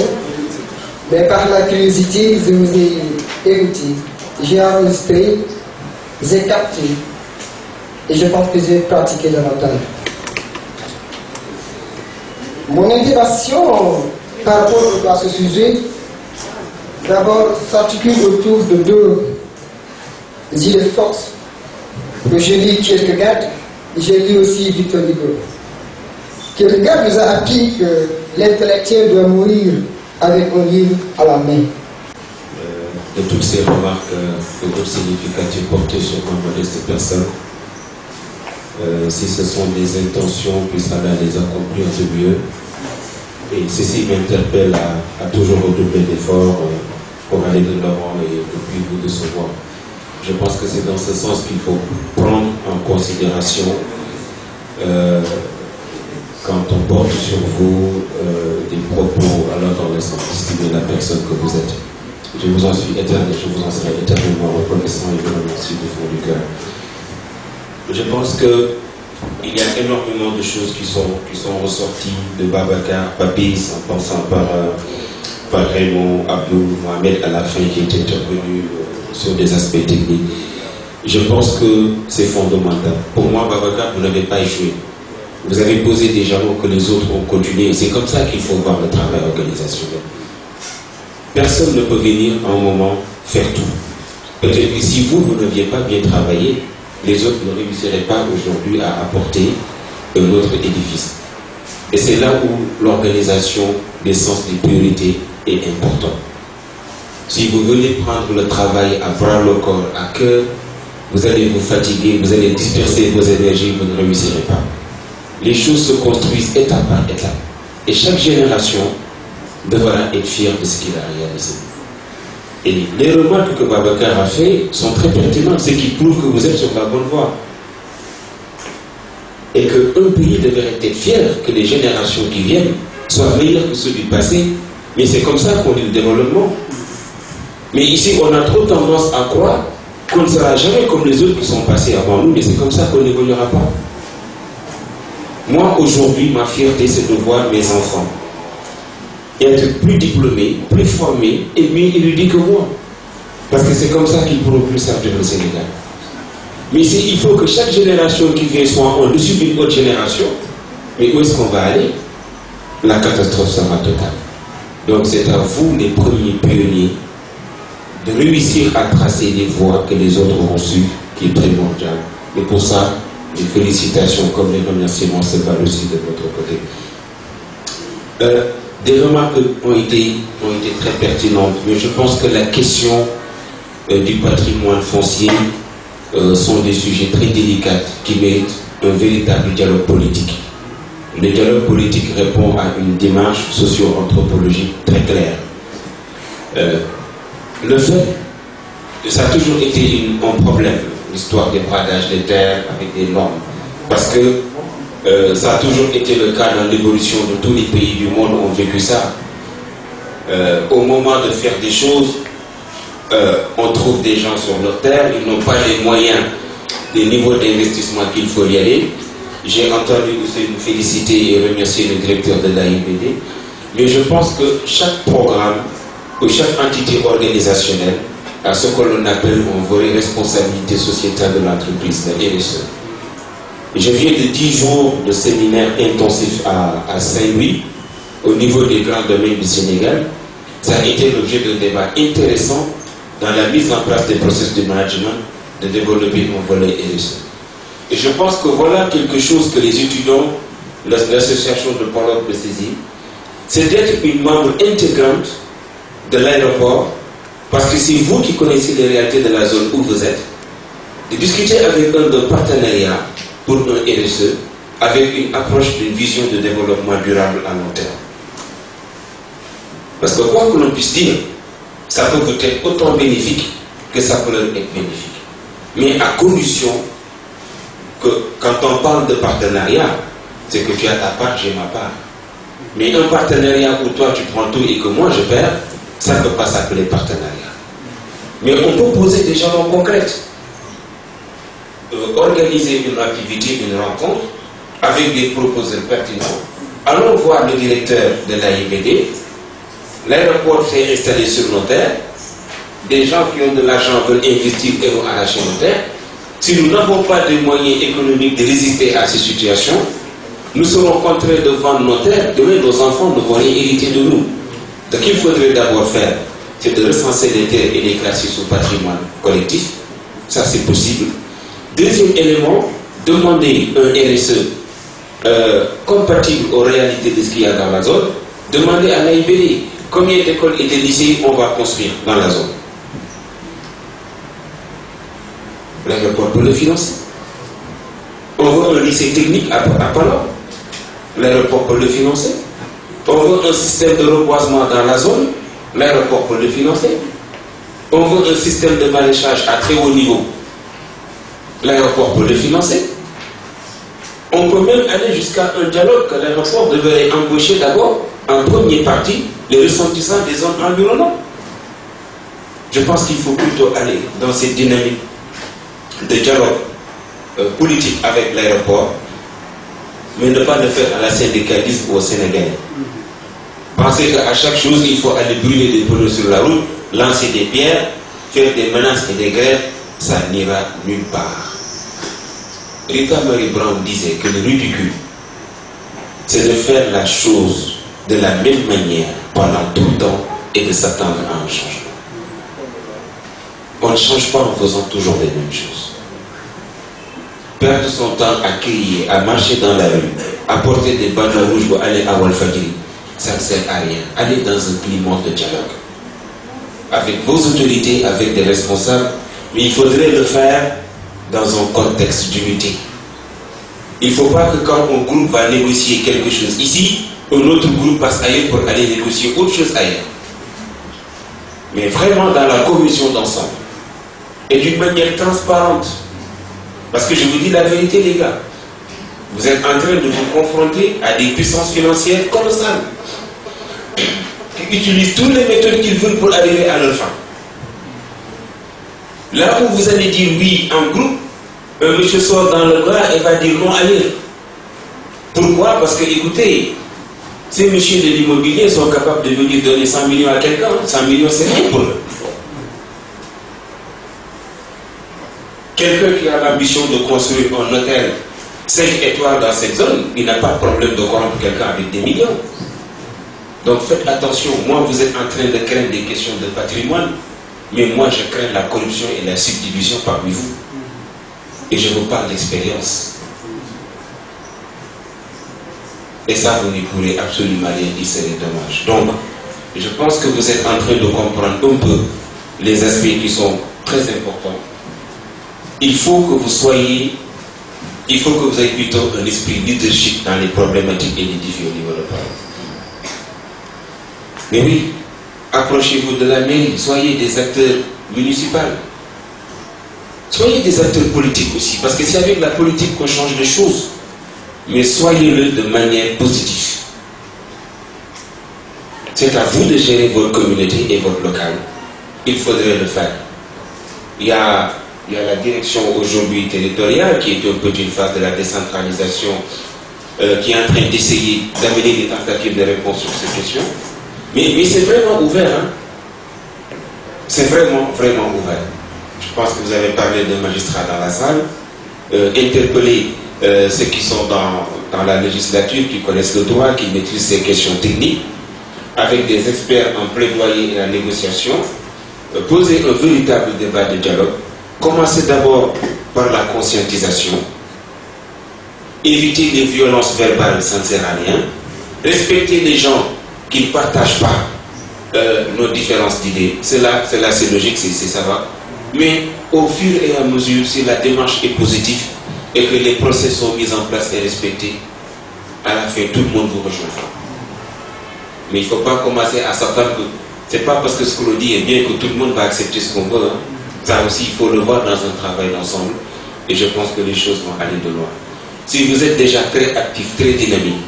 Mais par la curiosité, je vous ai écouté. J'ai enregistré, j'ai capté. Et je pense que j'ai pratiqué davantage. Mon intervention par rapport à ce sujet, d'abord, s'articule autour de deux idées fortes que j'ai lu Kierkegaard, j'ai lu aussi Victor Hugo. Kierkegaard nous a appris que l'intellectuel doit mourir avec un livre à la main. De toutes ces remarques significatives portées sur ma modeste personne, si ce sont des intentions, puisse Allah les accomplir de mieux. Et ceci m'interpelle à toujours redoubler d'efforts pour aller de l'avant et depuis vous décevoir. Je pense que c'est dans ce sens qu'il faut prendre en considération quand on porte sur vous des propos allant dans le sens d'estimer la personne que vous êtes. Je vous en suis éternel, je vous en serai éternellement reconnaissant et je vous remercie du fond du cœur. Je pense qu'il y a énormément de choses qui sont ressorties de Babacar, Papis, en passant par Raymond, Abdou, Mohamed à la fin qui est intervenu sur des aspects techniques. Je pense que c'est fondamental. Pour moi, Babacar, vous n'avez pas échoué. Vous avez posé des jalons que les autres ont continué. C'est comme ça qu'il faut voir le travail organisationnel. Personne ne peut venir à un moment faire tout. Peut-être que si vous n'aviez pas bien travaillé, les autres ne réussiraient pas aujourd'hui à apporter un autre édifice. Et c'est là où l'organisation des sens des priorités est importante. Si vous venez prendre le travail à bras le corps, à cœur, vous allez vous fatiguer, vous allez disperser vos énergies, vous ne réussirez pas. Les choses se construisent étape par étape. Et chaque génération devra être fière de ce qu'il a réalisé. Et les remarques que Babacar a fait sont très pertinentes, ce qui prouve que vous êtes sur la bonne voie. Et qu'un pays devrait être fier que les générations qui viennent soient meilleures que ceux du passé. Mais c'est comme ça qu'on dit le développement. Mais ici, on a trop tendance à croire qu'on ne sera jamais comme les autres qui sont passés avant nous, mais c'est comme ça qu'on n'évoluera pas. Moi, aujourd'hui, ma fierté, c'est de voir mes enfants être plus diplômés, plus formés et mieux érudits que moi. Parce que c'est comme ça qu'ils pourront plus servir le Sénégal. Mais il faut que chaque génération qui vient soit au-dessus d'une autre génération. Mais où est-ce qu'on va aller? La catastrophe sera totale. Donc c'est à vous, les premiers pionniers, de réussir à tracer les voies que les autres auront suivies, qui est primordial. Et pour ça, les félicitations comme les remerciements se valent aussi de votre côté. Des remarques ont été très pertinentes, mais je pense que la question du patrimoine foncier sont des sujets très délicats qui méritent un véritable dialogue politique. Le dialogue politique répond à une démarche socio-anthropologique très claire. Le fait, ça a toujours été un problème, l'histoire des bradages des terres avec des normes, parce que ça a toujours été le cas dans l'évolution de tous les pays du monde ont vécu ça. Au moment de faire des choses, on trouve des gens sur leur terre, ils n'ont pas les moyens, des niveaux d'investissement qu'il faut y aller. J'ai entendu aussi nous féliciter et remercier le directeur de l'AIBD, mais je pense que chaque programme ou chaque entité organisationnelle a ce que l'on appelle un volet responsabilité sociétale de l'entreprise, la RSE. Je viens de 10 jours de séminaire intensif à Saint-Louis, au niveau des grands domaines du Sénégal. Ça a été l'objet d'un débat intéressant dans la mise en place des processus de management, de développer un volet RSE. Et je pense que voilà quelque chose que les étudiants l'association de parole de saisie, c'est d'être une membre intégrante de l'aéroport, parce que c'est vous qui connaissez les réalités de la zone où vous êtes, de discuter avec un de partenariat pour un RSE, avec une approche d'une vision de développement durable à long terme. Parce que quoi que l'on puisse dire, ça peut vous être autant bénéfique que ça peut leur être bénéfique. Mais à condition que quand on parle de partenariat, c'est que tu as ta part, j'ai ma part. Mais un partenariat où toi tu prends tout et que moi je perds, ça ne peut pas s'appeler partenariat. Mais on peut poser des jalons concrets. Organiser une activité, une rencontre, avec des proposals pertinents. Allons voir le directeur de l'AIBD. L'aéroport s'est installé sur nos terres. Des gens qui ont de l'argent veulent investir et vont arracher nos terres. Si nous n'avons pas de moyens économiques de résister à ces situations, nous serons contraints de vendre nos terres. Demain, nos enfants ne vont rien hériter de nous. Ce qu'il faudrait d'abord faire, c'est de recenser les terres et les classer sous patrimoine collectif. Ça, c'est possible. Deuxième élément, demander un RSE compatible aux réalités de ce qu'il y a dans la zone. Demander à l'AIBD combien d'écoles et de lycées on va construire dans la zone. L'aéroport peut le financer. On veut un lycée technique à Palor. L'aéroport peut le financer. On veut un système de reboisement dans la zone. L'aéroport peut le financer. On veut un système de maraîchage à très haut niveau. L'aéroport peut le financer. On peut même aller jusqu'à un dialogue que l'aéroport devrait embaucher d'abord, en première partie, les ressortissants des zones environnantes. Je pense qu'il faut plutôt aller dans cette dynamique de dialogue politique avec l'aéroport, mais ne pas le faire à la syndicalisme ou au Sénégal. Penser qu'à chaque chose, il faut aller brûler des pneus sur la route, lancer des pierres, faire des menaces et des grèves, ça n'ira nulle part. Rita Marie Brown disait que le ridicule, c'est de faire la chose de la même manière pendant tout le temps et de s'attendre à un changement. On ne change pas en faisant toujours les mêmes choses. Perdre son temps à crier, à marcher dans la rue, à porter des bandeaux rouges ou aller à Walfadjri, ça ne sert à rien. Allez dans un climat de dialogue. Avec vos autorités, avec des responsables, mais il faudrait le faire dans un contexte d'unité. Il ne faut pas que quand un groupe va négocier quelque chose ici, un autre groupe passe ailleurs pour aller négocier autre chose ailleurs. Mais vraiment dans la commission d'ensemble. Et d'une manière transparente. Parce que je vous dis la vérité, les gars. Vous êtes en train de vous confronter à des puissances financières colossales. Qui utilisent toutes les méthodes qu'ils veulent pour arriver à leur fin. Là où vous allez dire oui en groupe, un monsieur sort dans le bras et va dire non ailleurs. Pourquoi? Parce que écoutez, ces messieurs de l'immobilier sont capables de venir donner 100 millions à quelqu'un. 100 millions, c'est rien pour eux. Quelqu'un qui a l'ambition de construire un hôtel 5 étoiles dans cette zone, il n'a pas de problème de corrompre quelqu'un avec des millions. Donc faites attention. Moi, vous êtes en train de craindre des questions de patrimoine, mais moi, je crains la corruption et la subdivision parmi vous. Et je vous parle d'expérience. Et ça, vous n'y pourrez absolument rien dire, c'est dommage. Donc, je pense que vous êtes en train de comprendre un peu les aspects qui sont très importants. Il faut que vous soyez, il faut que vous ayez plutôt un esprit leadership dans les problématiques et les défis au niveau local. Mais oui, approchez-vous de la mairie, soyez des acteurs municipaux. Soyez des acteurs politiques aussi, parce que c'est avec la politique qu'on change les choses. Mais soyez-le de manière positive. C'est à vous de gérer votre communauté et votre local. Il faudrait le faire. Il y a la direction aujourd'hui territoriale qui est un peu une phase de la décentralisation qui est en train d'essayer d'amener des tentatives de réponse sur ces questions. Mais c'est vraiment ouvert. Hein? C'est vraiment, vraiment ouvert. Je pense que vous avez parlé d'un magistrat dans la salle, interpeller ceux qui sont dans la législature, qui connaissent le droit, qui maîtrisent ces questions techniques, avec des experts en plaidoyer et en négociation, poser un véritable débat de dialogue, commencer d'abord par la conscientisation, éviter les violences verbales, ça ne sert à rien. Respecter les gens qui ne partagent pas nos différences d'idées, c'est logique, ça va. Mais au fur et à mesure, si la démarche est positive et que les procès sont mis en place et respectés, à la fin, tout le monde vous rejoindra. Mais il ne faut pas commencer à s'attendre que c'est pas parce que ce que l'on dit est bien que tout le monde va accepter ce qu'on veut. Hein. Ça aussi, il faut le voir dans un travail d'ensemble. Et je pense que les choses vont aller de loin. Si vous êtes déjà très actif, très dynamique,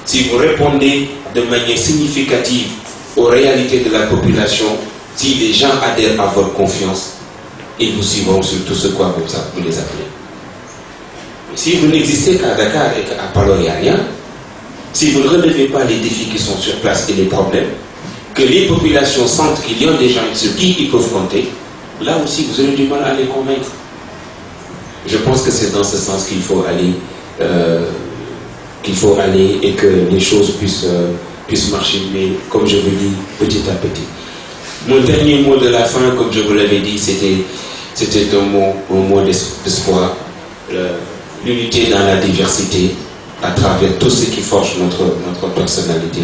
si vous répondez de manière significative aux réalités de la population, si les gens adhèrent à votre confiance, ils vous suivront sur tout ce quoi vous les appelez. Mais si vous n'existez qu'à Dakar et qu'à Palor, il n'y a rien, si vous ne relevez pas les défis qui sont sur place et les problèmes, que les populations sentent qu'il y a des gens sur qui ils peuvent compter, là aussi vous aurez du mal à les convaincre. Je pense que c'est dans ce sens qu'il faut aller et que les choses puissent marcher, mais comme je vous dis, petit à petit. Mon dernier mot de la fin, comme je vous l'avais dit, c'était un mot d'espoir, l'unité dans la diversité, à travers tout ce qui forge notre personnalité.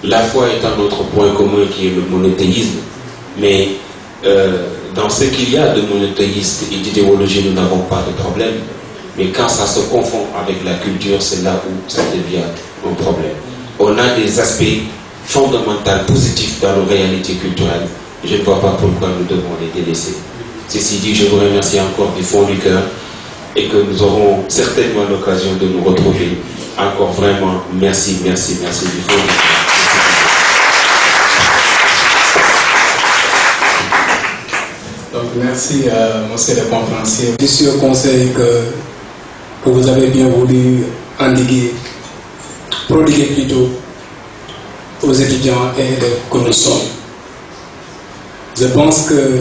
La foi est un autre point commun qui est le monothéisme, mais dans ce qu'il y a de monothéiste et d'idéologie, nous n'avons pas de problème. Mais quand ça se confond avec la culture, c'est là où ça devient un problème. On a des aspects fondamentaux, positifs dans nos réalités culturelles. Je ne vois pas pourquoi nous devons les délaisser. Ceci dit, je vous remercie encore du fond du cœur et que nous aurons certainement l'occasion de nous retrouver. Encore vraiment, merci du fond du cœur. Donc merci monsieur le conférencier. Je suis au conseil que vous avez bien voulu prodiguer plutôt aux étudiants et élèves que nous sommes. Je pense que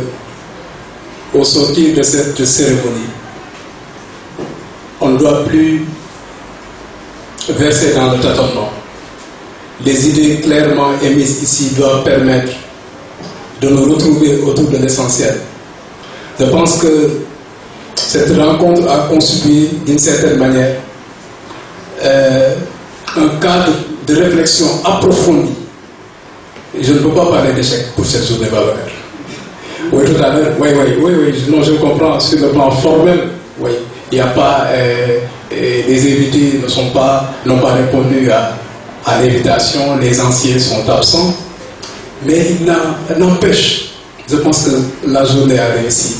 au sortir de cette cérémonie, on ne doit plus verser dans le tâtonnement. Les idées clairement émises ici doivent permettre de nous retrouver autour de l'essentiel. Je pense que cette rencontre a constitué d'une certaine manière un cadre de réflexion approfondie. Je ne peux pas parler d'échec pour cette journée Babacar. Oui, tout à l'heure, oui, non, je comprends sur le plan formel, oui, il n'y a pas, les invités n'ont pas répondu à l'invitation, les anciens sont absents, mais il n'empêche, je pense que la journée a réussi.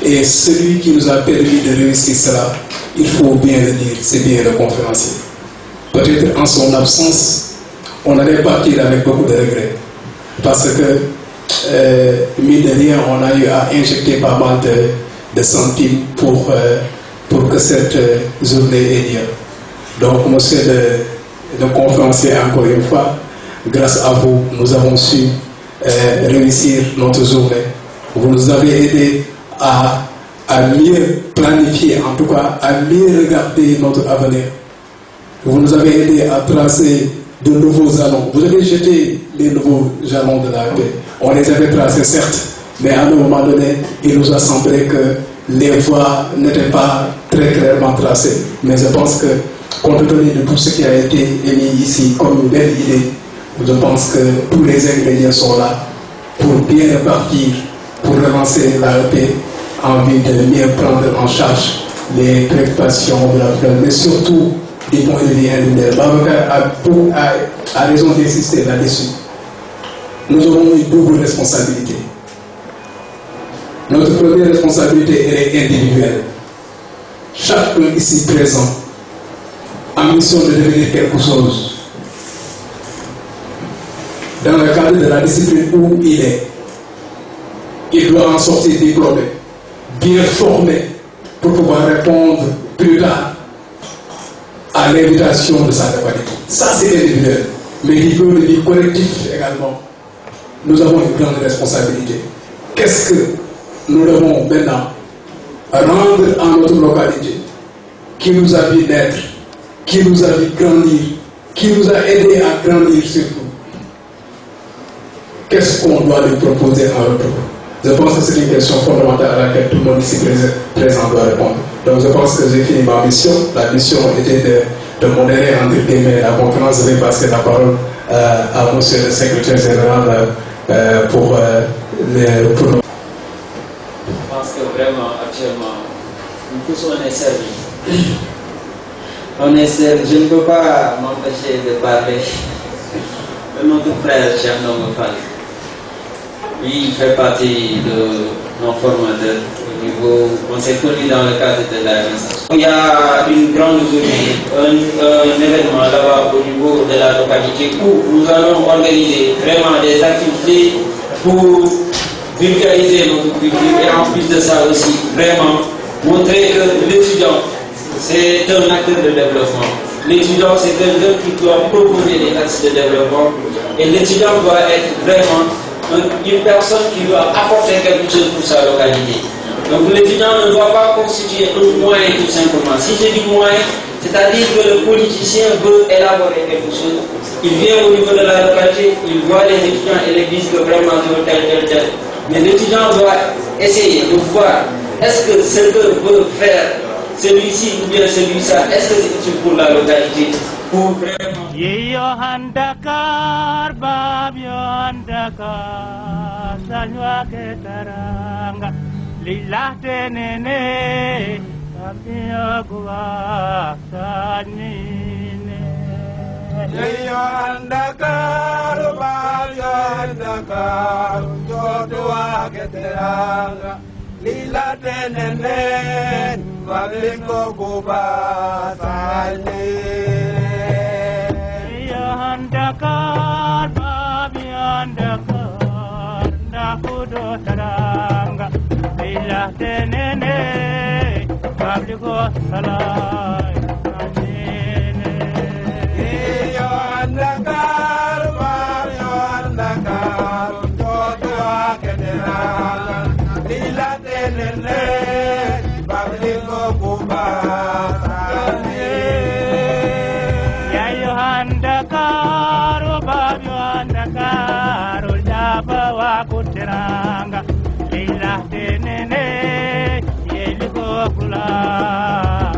Et celui qui nous a permis de réussir cela, il faut bien le dire, c'est bien le conférencier. Peut-être en son absence, on allait partir avec beaucoup de regrets. Parce que, mine de rien, on a eu à injecter pas mal de centimes pour que cette journée ait lieu. Donc, monsieur le conférencier, encore une fois, grâce à vous, nous avons su réussir notre journée. Vous nous avez aidé à mieux planifier, en tout cas à mieux regarder notre avenir. Vous nous avez aidé à tracer de nouveaux jalons. Vous avez jeté les nouveaux jalons de la paix. On les avait tracés certes, mais à un moment donné, il nous a semblé que les voies n'étaient pas très clairement tracées. Mais je pense que, compte tenu de tout ce qui a été émis ici comme une belle idée, je pense que tous les ingrédients sont là pour bien repartir, pour relancer la paix en vue de mieux prendre en charge les préoccupations de la fleuve, mais surtout du point de vue individuel. Babacar a raison d'insister là-dessus. Nous avons une double responsabilité. Notre première responsabilité, elle est individuelle. Chacun ici présent a mission de devenir quelque chose. Dans le cadre de la discipline où il est, il doit en sortir diplômé, bien formé, pour pouvoir répondre plus tard à l'invitation de sa campagne. Ça, c'est individuel. Mais du point de vue collectif également, nous avons une grande responsabilité. Qu'est-ce que nous devons maintenant rendre à notre localité, qui nous a vu naître, qui nous a vu grandir, qui nous a aidé à grandir surtout? Qu'est-ce qu'on doit lui proposer en retour? Je pense que c'est une question fondamentale à laquelle tout le monde ici présent doit répondre. Donc je pense que j'ai fini ma mission. La mission était de modérer entre guillemets la conférence. Je vais passer la parole à monsieur le secrétaire général pour nous. Je pense que vraiment actuellement, nous tous on est servis. On est servis. Je ne peux pas m'empêcher de parler de notre frère Cheikh Ndongo Fall. Lui, il fait partie de nos formateurs au niveau. On s'est connus dans le cadre de la Renaissance. Il y a une grande journée, un événement là-bas au niveau de la localité où nous allons organiser vraiment des activités pour vulgariser notre culture et en plus de ça aussi, vraiment montrer que l'étudiant, c'est un acteur de développement. L'étudiant, c'est quelqu'un qui doit proposer des axes de développement et l'étudiant doit être vraiment une personne qui doit apporter quelque chose pour sa localité. Donc l'étudiant ne doit pas constituer un moyen tout simplement. Si je dis moyen, c'est-à-dire que le politicien veut élaborer quelque chose, il vient au niveau de la localité, il voit les étudiants et les disent que vraiment je veux tel. Mais l'étudiant doit essayer de voir est-ce que ce que veut faire celui-ci ou bien celui-là, est-ce que c'est utile pour la localité, pour vraiment... Yohan Dakar, Bab Yohan Dakar, Salwa Ketaranga, Lillah Tenene, Abdiya Gua Sanine. Yohan Dakar, Bab Yohan Dakar, Jotua Ketaranga, Lillah Tenene, Abdiya Gua Sanine. Dakar, babi Dakar, nakudo taranga, ilah tenene, babi go salai, anene. Iyo Dakar, babi Dakar, jodo aketeranga, ilah tenene, babi go kuba. Dakar, babi Dakar, jaba wa kuteranga, ilah tenene, yeliko kula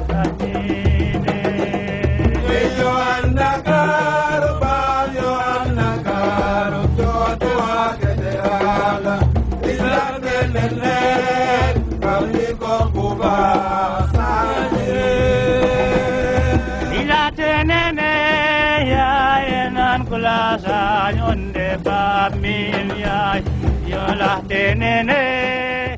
katene. Iyo Dakar, babi Dakar, jodo aketeranga, ilah tenene, babi go kuba. Ilah tenene. Kula sa yonde ba min ya yola tenene